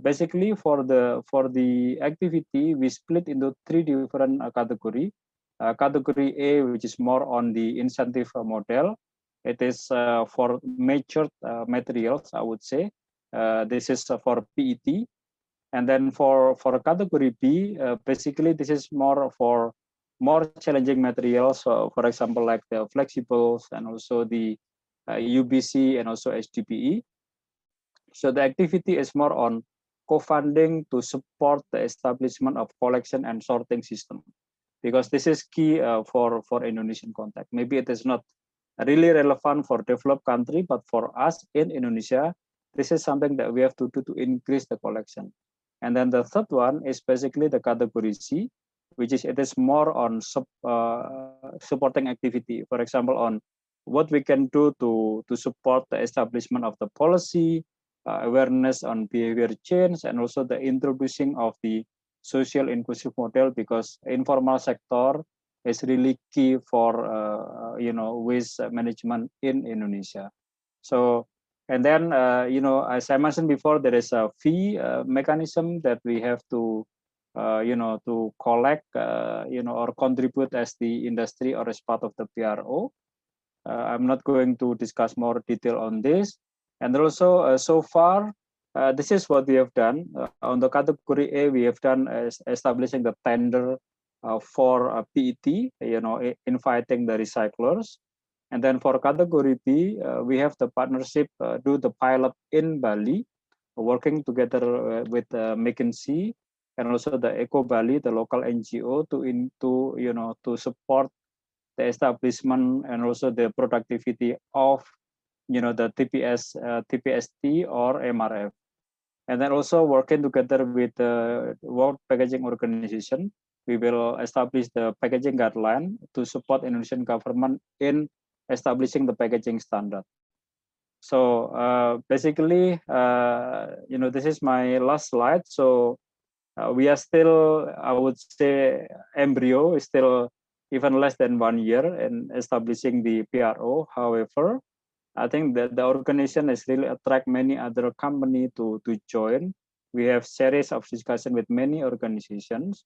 basically for the activity, we split into 3 different category. Category A, which is more on the incentive model. It is for matured materials, I would say. This is for PET. And then for category B, basically this is more for more challenging materials. So for example, like the flexibles and also the UBC and also HDPE. So the activity is more on co-funding to support the establishment of collection and sorting system, because this is key for Indonesian context. Maybe it is not really relevant for developed country, but for us in Indonesia, this is something that we have to do to increase the collection. And then the third one is basically the category C, which is it is more on supporting activity. For example, on what we can do to support the establishment of the policy, awareness on behavior change, and also the introducing of the social inclusive model, because informal sector is really key for waste management in Indonesia. So, and then as I mentioned before, there is a fee mechanism that we have to to collect or contribute as the industry or as part of the PRO. I'm not going to discuss more detail on this. And also, so far, this is what we have done. On the category A, we have done establishing the tender for PET, inviting the recyclers. And then for category B, we have the partnership, do the pilot in Bali, working together with McKinsey and also the Eco Bali, the local NGO, to support the establishment and also the productivity of the TPST or MRF. And then also working together with the World Packaging Organization, we will establish the packaging guideline to support Indonesian government in establishing the packaging standard. So basically, this is my last slide. So we are still, I would say, embryo, is still even less than 1 year in establishing the PRO. However, I think that the organization has really attract many other companies to join. We have series of discussion with many organizations.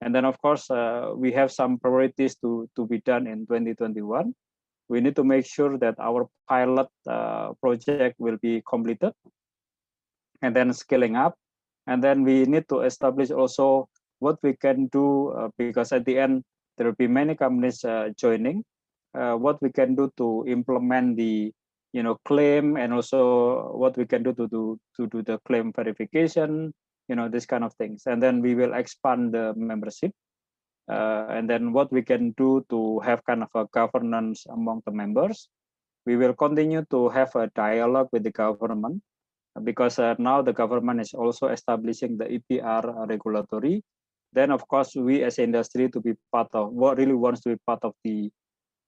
And then, of course, we have some priorities to be done in 2021. We need to make sure that our pilot project will be completed and then scaling up. And then we need to establish also what we can do, because at the end, there will be many companies joining, what we can do to implement the claim, and also what we can do to do the claim verification, this kind of things. And then we will expand the membership. And then what we can do to have kind of a governance among the members. We will continue to have a dialogue with the government, because now the government is also establishing the EPR regulatory. Then of course we as industry to be part of what really wants to be part of the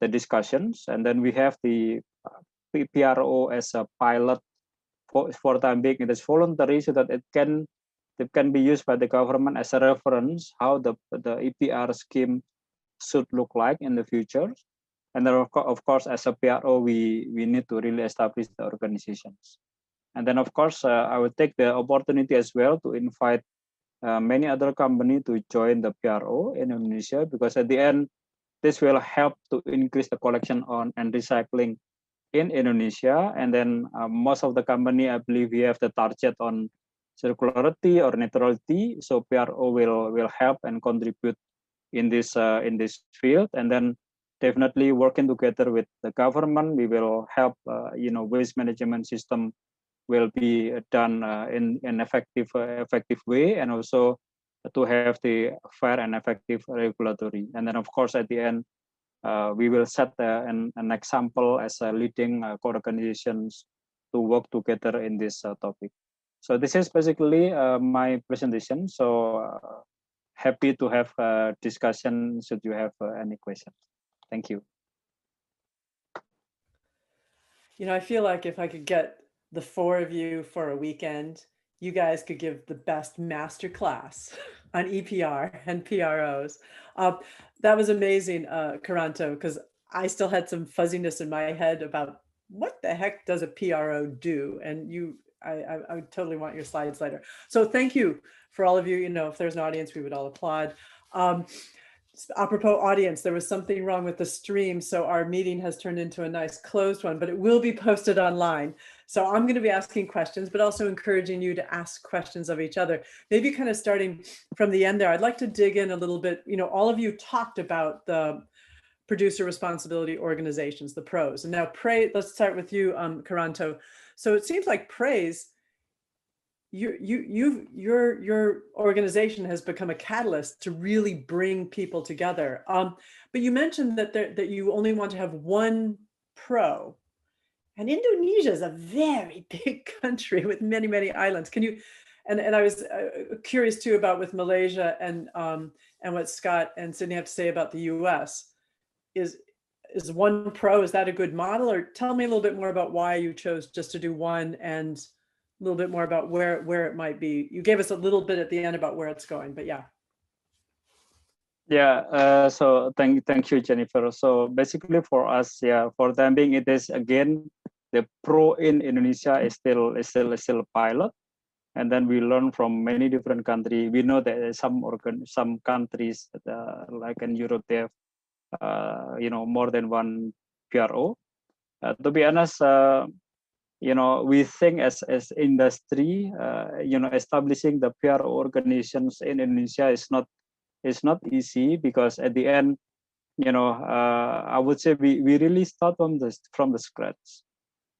the discussions, and then we have the PRO as a pilot for time being. It is voluntary, so that it can be used by the government as a reference how the EPR scheme should look like in the future. And then of course, as a PRO, we need to really establish the organizations. And then of course, I would take the opportunity as well to invite many other companies to join the PRO in Indonesia, because at the end, this will help to increase the collection on and recycling in Indonesia. And then most of the company, I believe, we have the target on circularity or neutrality. So PRO will help and contribute in this field. And then definitely working together with the government, we will help waste management system will be done in an effective way, and also to have the fair and effective regulatory. And then of course at the end, we will set an example as a leading organizations to work together in this topic. So this is basically my presentation. So happy to have a discussion should you have any questions. Thank you. I feel like if I could get the four of you for a weekend, you guys could give the best master class on EPR and PROs. That was amazing, Karanto, because I still had some fuzziness in my head about what the heck does a PRO do? And I totally want your slides later. So thank you for all of you. If there's an audience, we would all applaud. Apropos audience, there was something wrong with the stream, so our meeting has turned into a nice closed one, but it will be posted online. So I'm going to be asking questions, but also encouraging you to ask questions of each other. Maybe kind of starting from the end there, I'd like to dig in a little bit. All of you talked about the producer responsibility organizations, the PROs. And now let's start with you, Karanto. So it seems like PRAISE, your organization has become a catalyst to really bring people together. But you mentioned that you only want to have one PRO, and Indonesia is a very big country with many, many islands. Can you? And I was curious too about with Malaysia and what Scott and Sydney have to say about the US. Is one PRO, is that a good model? Or tell me a little bit more about why you chose just to do one, and a little bit more about where it might be. You gave us a little bit at the end about where it's going, but yeah. Yeah, so thank you, Jennifer. So basically for us, for the time being, it is again, the PRO in Indonesia is still a pilot. And then we learn from many different countries. We know that some countries, like in Europe, they have more than one PRO. To be honest, we think as industry, establishing the PRO organizations in Indonesia is not easy, because at the end, I would say we really start from the scratch.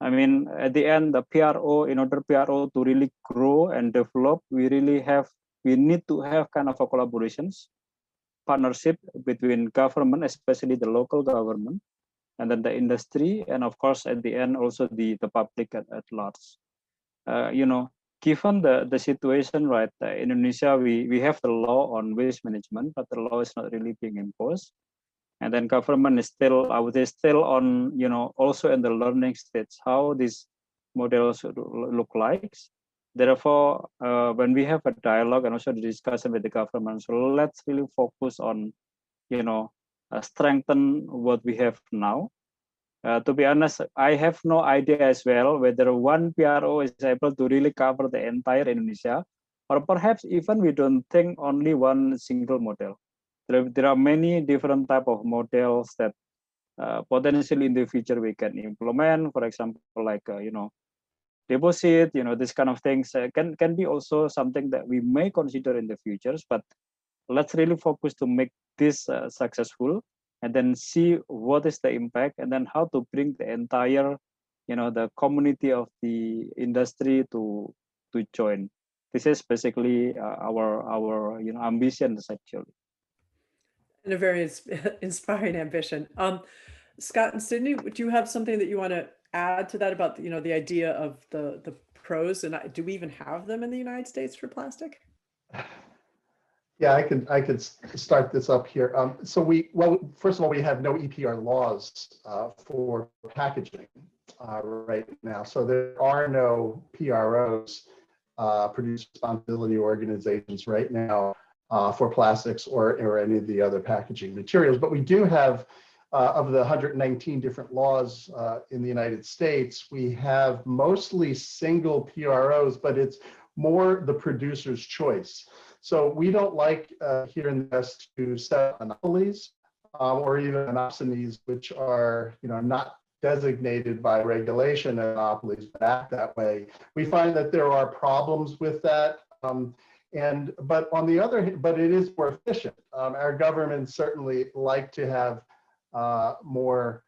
I mean, at the end, the PRO, in order PRO to really grow and develop, we need to have kind of a collaborations, partnership between government, especially the local government, and then the industry, and of course, at the end, also the public at large. Given the situation, right, in Indonesia, we have the law on waste management, but the law is not really being imposed. And then government is still, I would say, still on, also in the learning stage, how these models look like. Therefore, when we have a dialogue and also the discussion with the government, so let's really focus on, strengthen what we have now. To be honest, I have no idea as well whether one PRO is able to really cover the entire Indonesia, or perhaps even we don't think only one single model. There are many different type of models that potentially in the future we can implement. For example, like deposit, this kind of things can be also something that we may consider in the futures. But let's really focus to make this successful, and then see what is the impact, and then how to bring the entire, the community of the industry to join. This is basically our ambitions actually. And a very inspiring ambition. Scott and Sydney, would you have something that you want to add to that about the idea of the PROs, and do we even have them in the United States for plastic? Yeah, I could start this up here. So first of all, we have no EPR laws for packaging right now. So there are no PROs, producer responsibility organizations right now for plastics or any of the other packaging materials. But we do have, of the 119 different laws in the United States, we have mostly single PROs, but it's more the producer's choice. So we don't like here in the West to set monopolies or even monopsonies, which are not designated by regulation as monopolies, but act that way. We find that there are problems with that. But on the other hand, but it is more efficient. Our governments certainly like to have more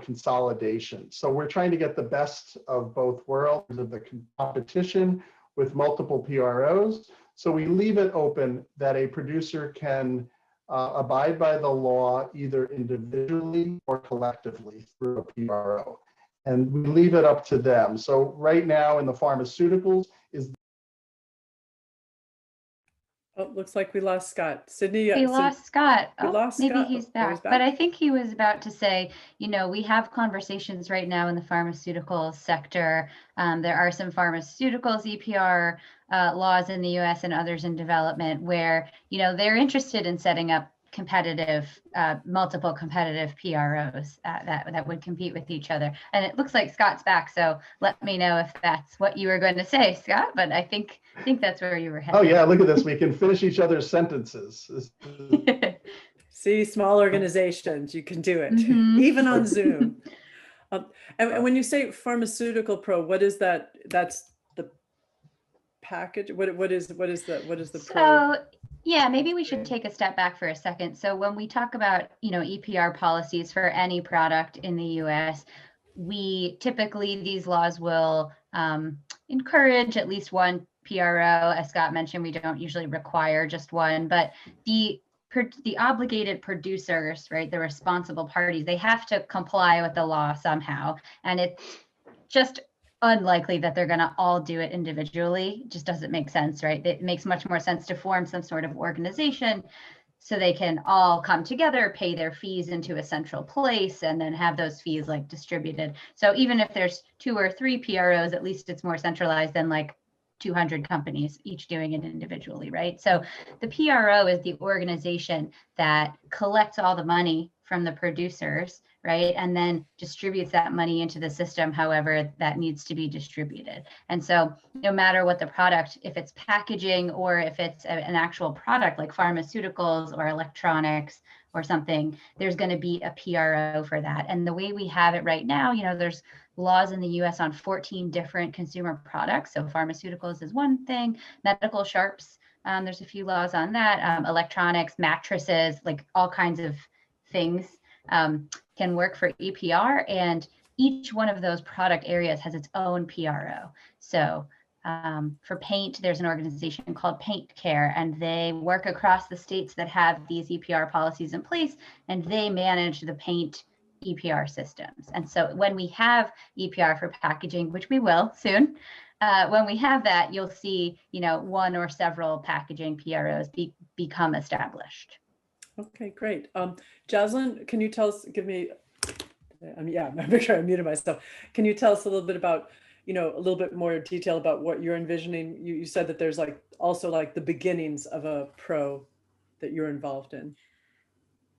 consolidation. So we're trying to get the best of both worlds of the competition with multiple PROs. So we leave it open that a producer can abide by the law either individually or collectively through a PRO. And we leave it up to them. So right now in the pharmaceuticals is. Oh, looks like we lost Scott. Sydney. We lost Scott. We lost maybe Scott. he's Oh, back. he's back. But I think he was about to say, we have conversations right now in the pharmaceutical sector. There are some pharmaceuticals EPR laws in the US and others in development where, they're interested in setting up multiple competitive PROs that would compete with each other. And it looks like Scott's back. So let me know if that's what you were going to say, Scott, but I think that's where you were headed. Oh yeah, look at this. We can finish each other's sentences. See, small organizations, you can do it, Mm-hmm. even on Zoom. And when you say pharmaceutical pro, what is that? That's the package. What is the pro? So yeah, maybe we should take a step back for a second. So when we talk about EPR policies for any product in the US, these laws will encourage at least one PRO. As Scott mentioned, we don't usually require just one, but the obligated producers, right, the responsible parties, they have to comply with the law somehow. And it's just unlikely that they're going to all do it individually. It just doesn't make sense, right? It makes much more sense to form some sort of organization so they can all come together, pay their fees into a central place, and then have those fees distributed. So even if there's 2 or 3 PROs, at least it's more centralized than 200 companies each doing it individually, right? So the PRO is the organization that collects all the money from the producers, right? And then distributes that money into the system, however that needs to be distributed. And so no matter what the product, if it's packaging or if it's an actual product like pharmaceuticals or electronics or something, there's going to be a PRO for that. And the way we have it right now, there's laws in the US on 14 different consumer products. So pharmaceuticals is one thing, medical sharps, there's a few laws on that, electronics, mattresses, all kinds of things can work for EPR, and each one of those product areas has its own PRO. So for paint, there's an organization called Paint Care, and they work across the states that have these EPR policies in place, and they manage the paint EPR systems. And so when we have EPR for packaging, which we will soon, when we have that, you'll see, one or several packaging PROs become established. Okay, great. Jaslyn, can you tell us, I'm sure I muted myself. Can you tell us a little bit about, a little bit more detail about what you're envisioning? You said that there's also the beginnings of a pro that you're involved in.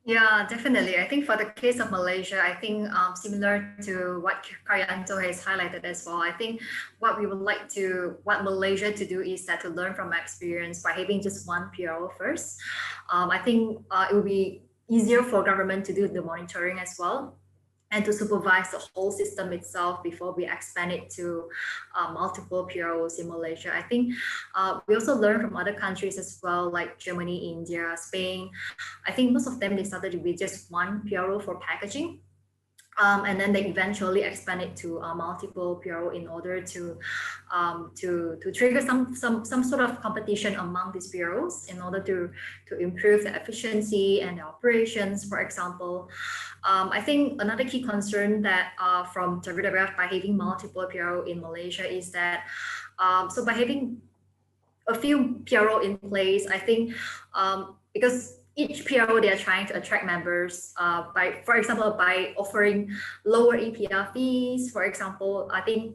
Yeah, definitely. I think for the case of Malaysia, I think similar to what Karyanto has highlighted as well, I think what Malaysia to do is that to learn from experience by having just one PRO first. I think it will be easier for government to do the monitoring as well, and to supervise the whole system itself before we expand it to multiple PROs in Malaysia. I think we also learn from other countries as well, like Germany, India, Spain. I think most of them, they started with just one PRO for packaging. And then they eventually expanded to multiple PRO in order to trigger some sort of competition among these PROs in order to improve the efficiency and the operations, for example. I think another key concern that from WWF by having multiple PRO in Malaysia is that so by having a few PRO in place. I think because each PRO, they are trying to attract members by, for example, by offering lower EPR fees. For example, I think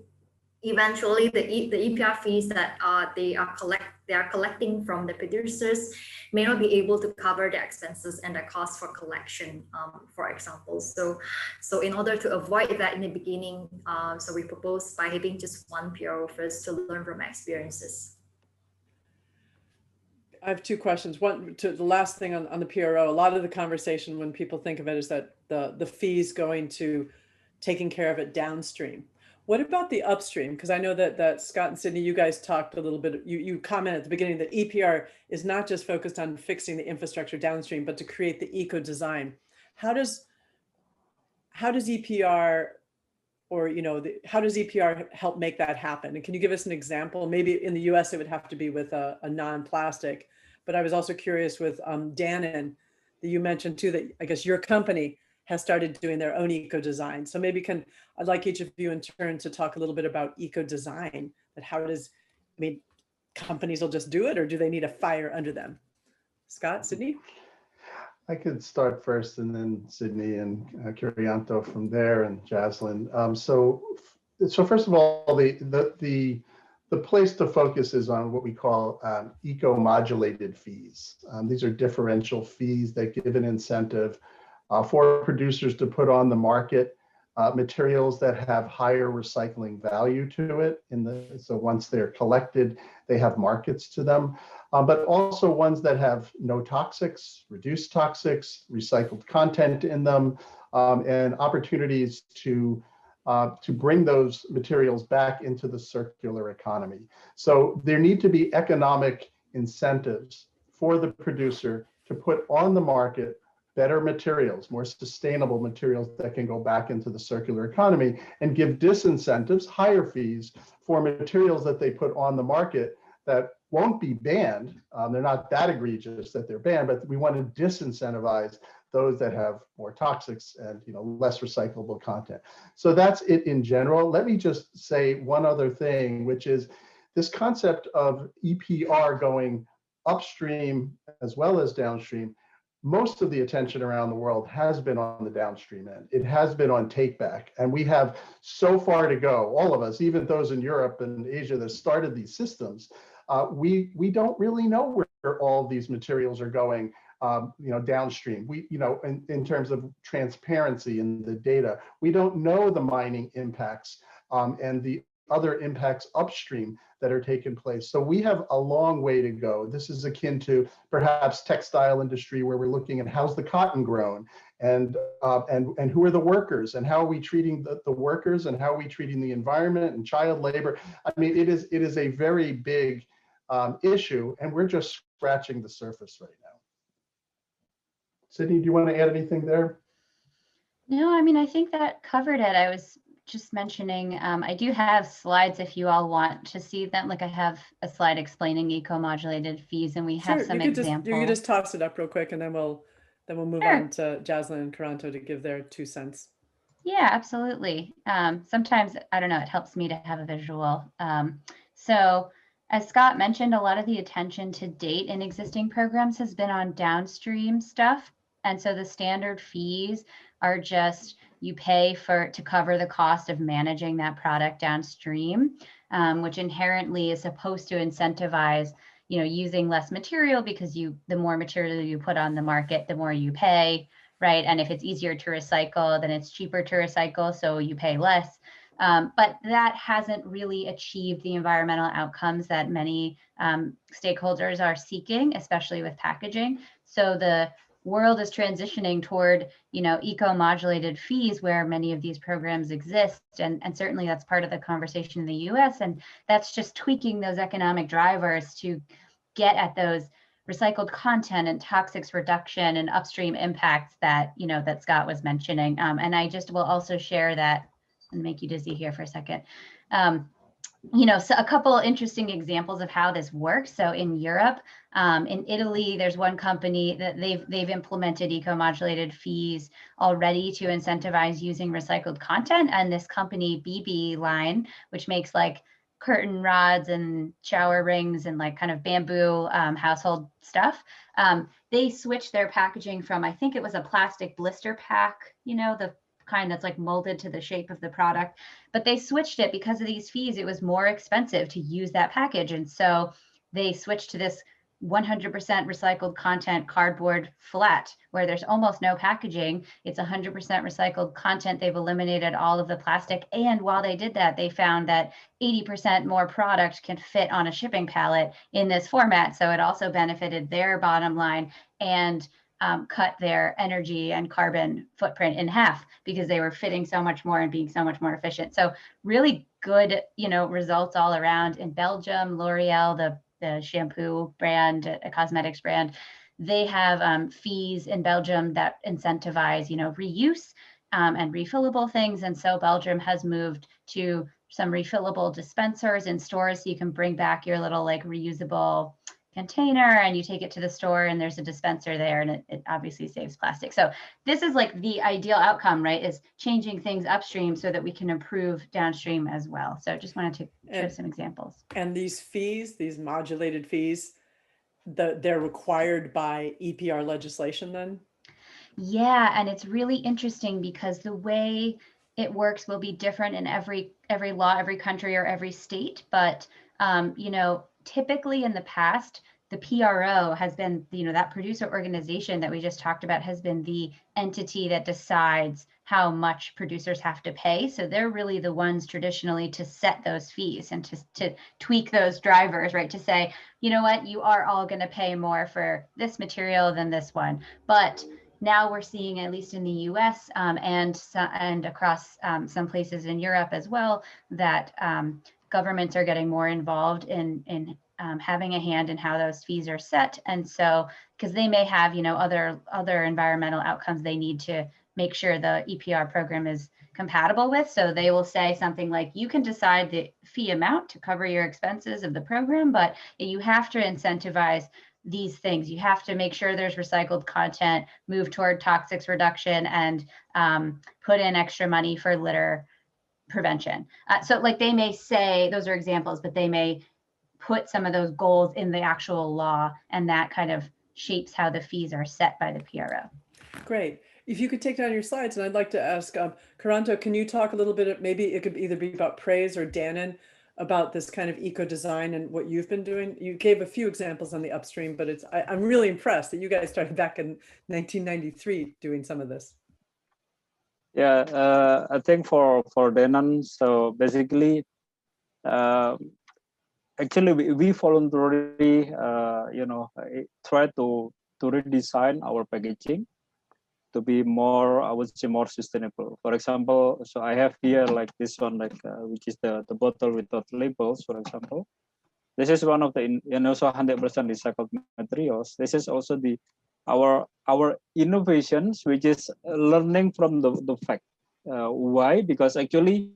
eventually the EPR fees that they are collecting from the producers may not be able to cover the expenses and the cost for collection, for example. So in order to avoid that in the beginning, so we propose by having just one PRO first to learn from experiences. I have two questions. One, to the last thing on the PRO, a lot of the conversation when people think of it is that the fees going to taking care of it downstream. What about the upstream? Because I know that Scott and Sydney, you guys talked a little bit, you commented at the beginning that EPR is not just focused on fixing the infrastructure downstream, but to create the eco design. How does EPR, or how does EPR help make that happen? And can you give us an example? Maybe in the US it would have to be with a non-plastic, but I was also curious with Dannon, that you mentioned too, that I guess your company has started doing their own eco design. So maybe I'd like each of you in turn to talk a little bit about eco design, that how does, companies will just do it, or do they need a fire under them? Scott, Sydney? I could start first, and then Sydney and Kirianto from there, and Jaslyn. So first of all, the place to focus is on what we call eco-modulated fees. These are differential fees that give an incentive for producers to put on the market materials that have higher recycling value to it. So once they're collected, they have markets to them, but also ones that have no toxics, reduced toxics, recycled content in them, and opportunities to bring those materials back into the circular economy. So there need to be economic incentives for the producer to put on the market better materials, more sustainable materials that can go back into the circular economy, and give disincentives, higher fees for materials that they put on the market that won't be banned. They're not that egregious that they're banned, but we want to disincentivize those that have more toxics and less recyclable content. So that's it in general. Let me just say one other thing, which is this concept of EPR going upstream as well as downstream. Most of the attention around the world has been on the downstream end. It has been on take back, and we have so far to go, all of us, even those in Europe and Asia that started these systems. We don't really know where all these materials are going downstream. We, in terms of transparency in the data, we don't know the mining impacts and the other impacts upstream that are taking place. So we have a long way to go. This is akin to perhaps textile industry, where we're looking at how's the cotton grown, and who are the workers, and how are we treating the workers, and how are we treating the environment and child labor. It is a very big issue, and we're just scratching the surface right now. Sydney, do you want to add anything there? No, I think that covered it. I was just mentioning, I do have slides if you all want to see them. Like I have a slide explaining eco-modulated fees, and we have some examples. You can just toss it up real quick, and then we'll move on to Jaslyn and Kirianto to give their 2 cents. Yeah, absolutely. Sometimes, I don't know, it helps me to have a visual. So as Scott mentioned, a lot of the attention to date in existing programs has been on downstream stuff. And so the standard fees are just, you pay to cover the cost of managing that product downstream, which inherently is supposed to incentivize, using less material, because the more material you put on the market, the more you pay, right? And if it's easier to recycle, then it's cheaper to recycle, so you pay less. But that hasn't really achieved the environmental outcomes that many stakeholders are seeking, especially with packaging. So the world is transitioning toward, eco-modulated fees, where many of these programs exist. And certainly that's part of the conversation in the US. And that's just tweaking those economic drivers to get at those recycled content and toxics reduction and upstream impacts that, that Scott was mentioning. And I just will also share that, and make you dizzy here for a second. So a couple interesting examples of how this works. So in Europe, in Italy, there's one company that they've implemented eco-modulated fees already to incentivize using recycled content. And this company, BB Line, which makes like curtain rods and shower rings and like kind of bamboo household stuff. They switched their packaging from, I think it was a plastic blister pack, you know, the kind that's like molded to the shape of the product, but they switched it because of these fees. It was more expensive to use that package. And so they switched to this 100% recycled content cardboard flat where there's almost no packaging. It's 100% recycled content. They've eliminated all of the plastic. And while they did that, they found that 80% more product can fit on a shipping pallet in this format. So it also benefited their bottom line and cut their energy and carbon footprint in half because they were fitting so much more and being so much more efficient. So really good, you know, results all around. In Belgium, L'Oreal, the shampoo brand, a cosmetics brand, they have fees in Belgium that incentivize, you know, reuse and refillable things. And so Belgium has moved to some refillable dispensers in stores, so you can bring back your little like reusable container and you take it to the store and there's a dispenser there, and it obviously saves plastic. So this is like the ideal outcome, right? Is changing things upstream so that we can improve downstream as well. So just wanted to show some examples. And these fees, these modulated fees, they're required by EPR legislation then? Yeah, and it's really interesting because the way it works will be different in every law, every country, or every state. But you know, typically in the past, the PRO has been, you know, that producer organization that we just talked about has been the entity that decides how much producers have to pay. So they're really the ones traditionally to set those fees and to tweak those drivers, right? To say, you know what, you are all going to pay more for this material than this one. But now we're seeing, at least in the US and across some places in Europe as well, that governments are getting more involved in having a hand in how those fees are set. And so, because they may have, you know, other environmental outcomes they need to make sure the EPR program is compatible with. So they will say something like, you can decide the fee amount to cover your expenses of the program, but you have to incentivize these things. You have to make sure there's recycled content, move toward toxics reduction, and put in extra money for litter prevention. So like they may say, those are examples, but they may put some of those goals in the actual law, and that kind of shapes how the fees are set by the PRO. Great. If you could take down your slides, and I'd like to ask, Karanto, can you talk a little bit, maybe it could either be about Praise or Dannon, about this kind of eco-design and what you've been doing? You gave a few examples on the upstream, but I'm really impressed that you guys started back in 1993 doing some of this. Yeah, I think for Dannon, so basically, actually we voluntarily, you know, try to redesign our packaging to be more, I would say, more sustainable. For example, so I have here like this one, like which is the bottle without labels, for example. This is one of the, and also 100% recycled materials. This is also our innovations, which is learning from the fact. Why? Because actually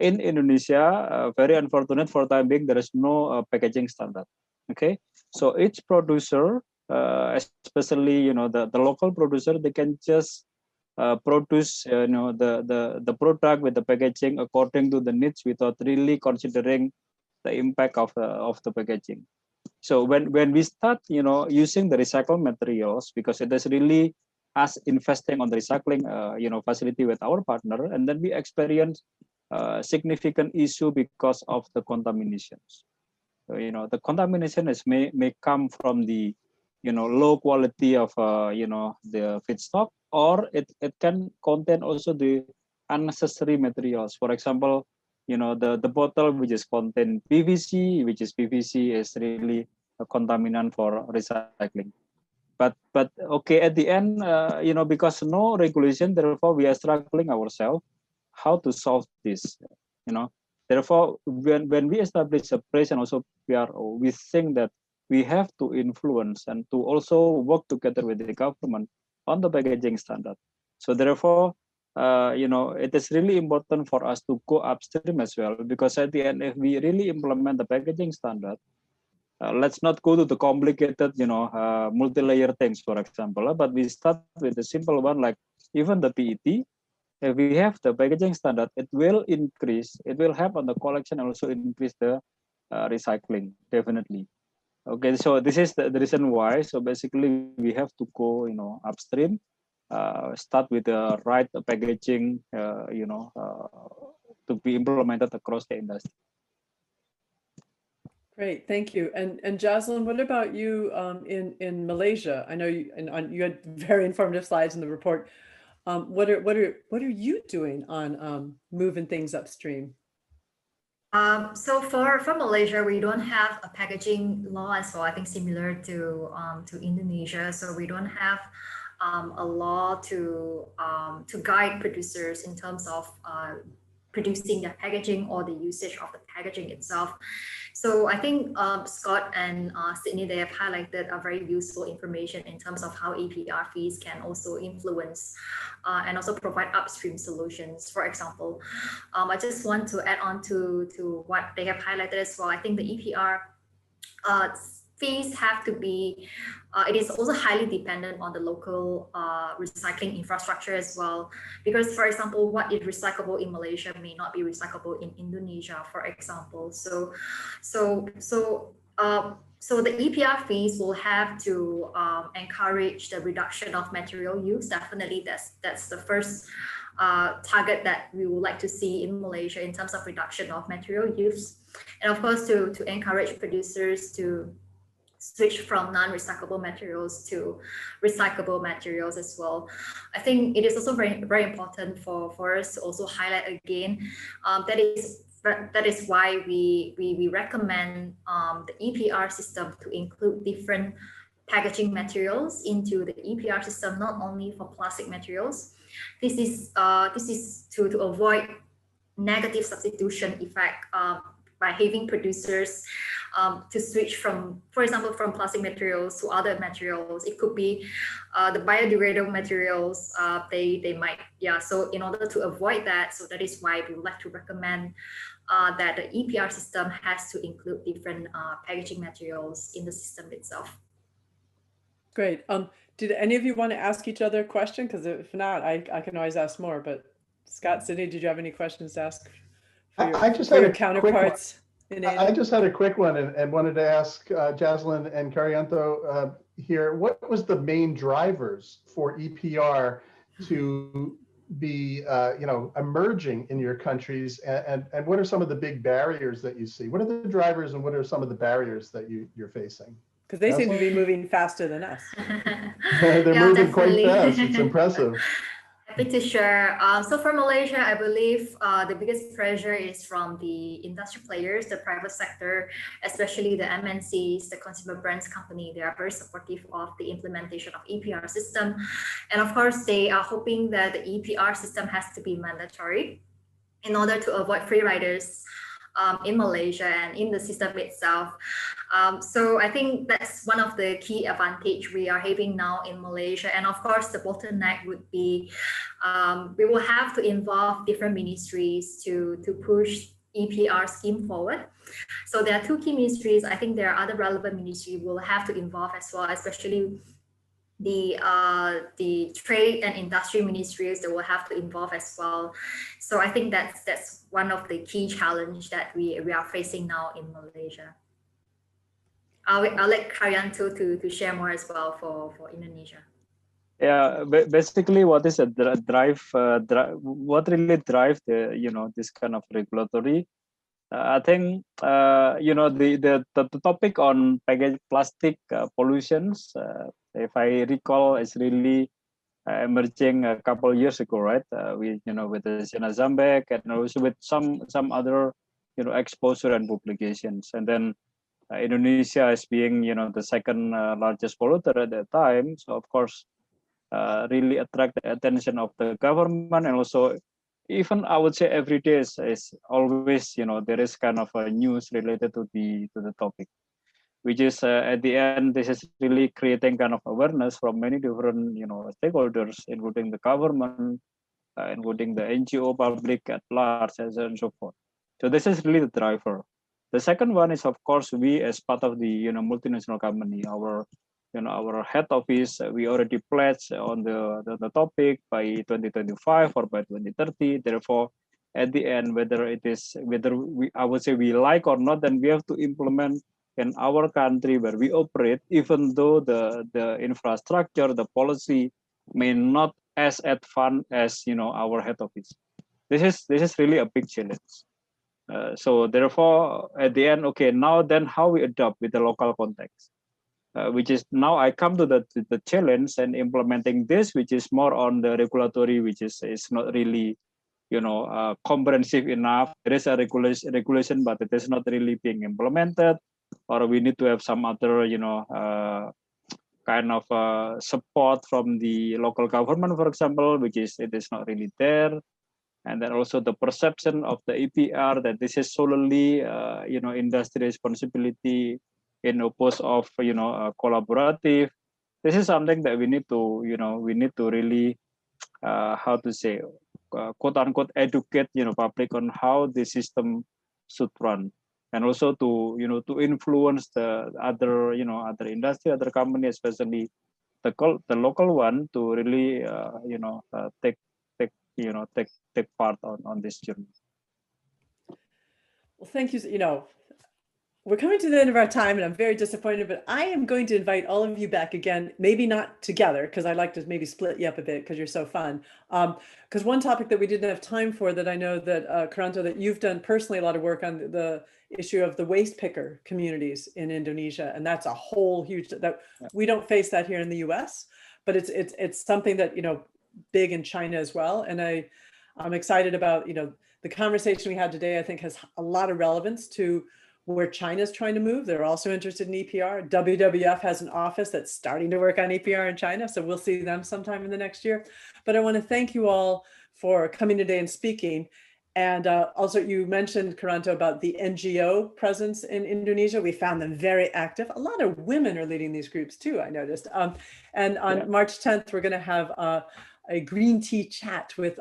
in Indonesia, very unfortunate for time being, there is no packaging standard. Okay, so each producer, especially, you know, the local producer, they can just produce, you know, the product with the packaging according to the needs without really considering the impact of the packaging. So when we start, you know, using the recycled materials, because it is really us investing on the recycling, you know, facility with our partner, and then we experience significant issue because of the contaminations. So, you know, the contamination may come from the, you know, low quality of you know, the feedstock, or it can contain also the unnecessary materials. For example, you know, the bottle which is contain PVC, which is PVC is really a contaminant for recycling. But okay, at the end, you know, because no regulation, therefore we are struggling ourselves how to solve this. You know, therefore when we establish a place, and also we think that we have to influence and to also work together with the government on the packaging standard. So therefore, you know, it is really important for us to go upstream as well, because at the end, if we really implement the packaging standard, let's not go to the complicated, you know, multi-layer things, for example, but we start with the simple one, like even the PET. if we have the packaging standard, it will increase, it will help on the collection and also increase the recycling, definitely. Okay, so this is the reason why. So basically, we have to go, upstream, start with the right packaging, to be implemented across the industry. Great, thank you. And Jocelyn, what about you in Malaysia? I know you had very informative slides in the report. What are you doing on moving things upstream? So for Malaysia, we don't have a packaging law as well. I think similar to Indonesia. So we don't have a law to guide producers in terms of producing their packaging or the usage of the packaging itself. So I think Scott and Sydney, they have highlighted a very useful information in terms of how EPR fees can also influence and also provide upstream solutions. For example, I just want to add on to what they have highlighted as well. I think the EPR fees have to be, it is also highly dependent on the local recycling infrastructure as well. Because for example, what is recyclable in Malaysia may not be recyclable in Indonesia, for example. So the EPR fees will have to encourage the reduction of material use. Definitely, that's the first target that we would like to see in Malaysia in terms of reduction of material use. And of course, to encourage producers to switch from non-recyclable materials to recyclable materials as well. I think it is also very, very important for us to also highlight again, that is why we recommend the EPR system to include different packaging materials into the EPR system, not only for plastic materials. This is to avoid negative substitution effect by having producers to switch from, for example, from plastic materials to other materials. It could be the biodegradable materials. They might, so in order to avoid that, so that is why we would like to recommend that the EPR system has to include different packaging materials in the system itself. Great. Did any of you want to ask each other a question? Because if not, I can always ask more. But Scott, Sydney, did you have any questions to ask for your counterparts? I just had a quick one and wanted to ask Jaslyn and Karyanto here, what was the main drivers for EPR to be emerging in your countries, and what are some of the big barriers that you see? What are the drivers and what are some of the barriers that you're facing? Because they seem to be moving faster than us. They're moving quite fast. It's impressive. Happy to share. So for Malaysia, I believe the biggest pressure is from the industry players, the private sector, especially the MNCs, the consumer brands company. They are very supportive of the implementation of EPR system. And of course, they are hoping that the EPR system has to be mandatory in order to avoid free riders in Malaysia and in the system itself. So I think that's one of the key advantage we are having now in Malaysia. And of course, the bottleneck would be we will have to involve different ministries to push EPR scheme forward. So there are two key ministries. I think there are other relevant ministries will have to involve as well, especially the trade and industry ministries that will have to involve as well. So I think that's one of the key challenge that we are facing now in Malaysia. I'll let Karyanto to share more as well for Indonesia. Yeah, basically, what is a drive? What really drives the this kind of regulatory? I think the topic on plastic pollutions, if I recall, is really emerging a couple of years ago, right? With the Zena Zambek and also with some other exposure and publications, and then Indonesia as being the second largest polluter at that time. So of course, really attract the attention of the government, and also even I would say every day is always there is kind of a news related to the topic, which is at the end this is really creating kind of awareness from many different stakeholders, including the government, including the NGO public at large, and so forth. So this is really the driver. The second one is, of course, we as part of the multinational company, our our head office, we already pledged on the topic by 2025 or by 2030. Therefore, at the end, whether I would say we like or not, then we have to implement in our country where we operate, even though the infrastructure, the policy may not as advanced as our head office. This is really a big challenge. So therefore, at the end, okay, now then how we adopt with the local context, which is now I come to the challenge and implementing this, which is more on the regulatory, which is not really comprehensive enough. There is a regulation, but it is not really being implemented, or we need to have some other kind of support from the local government, for example, which is it is not really there. And then also the perception of the EPR that this is solely industry responsibility in opposed of collaborative. This is something that we need to really how to say quote unquote educate public on how the system should run, and also to to influence the other other industry, other company, especially the local one, to really take part on this journey. Well, thank you. We're coming to the end of our time, and I'm very disappointed, but I am going to invite all of you back again, maybe not together, because I'd like to maybe split you up a bit because you're so fun. Because one topic that we didn't have time for that I know that, Karanto, that you've done personally a lot of work on the issue of the waste picker communities in Indonesia. And that's a whole huge, that we don't face that here in the US, but it's something that, big in China as well. And I'm excited about, the conversation we had today, I think has a lot of relevance to where China's trying to move. They're also interested in EPR. WWF has an office that's starting to work on EPR in China, so we'll see them sometime in the next year. But I want to thank you all for coming today and speaking. And also you mentioned, Karanto, about the NGO presence in Indonesia. We found them very active. A lot of women are leading these groups too, I noticed. And on March 10th, we're going to have a green tea chat with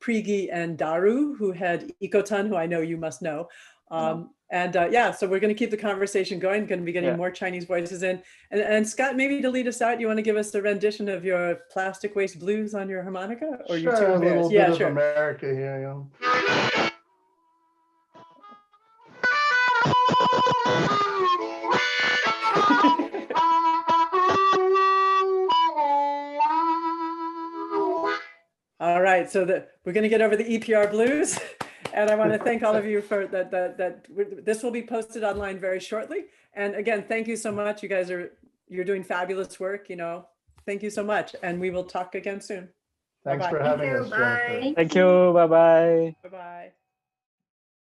Prigi and Daru, who had Ecoton, who I know you must know. So we're going to keep the conversation going, going to be getting more Chinese voices in. And Scott, maybe to lead us out, you want to give us a rendition of your plastic waste blues on your harmonica? Or sure, a little bit of America here. All right, so we're going to get over the EPR blues. And I want to thank all of you for that. This will be posted online very shortly. And again, thank you so much. You guys you're doing fabulous work. Thank you so much. And we will talk again soon. Thanks for having us, Jennifer. Thank you. Bye-bye. Bye-bye.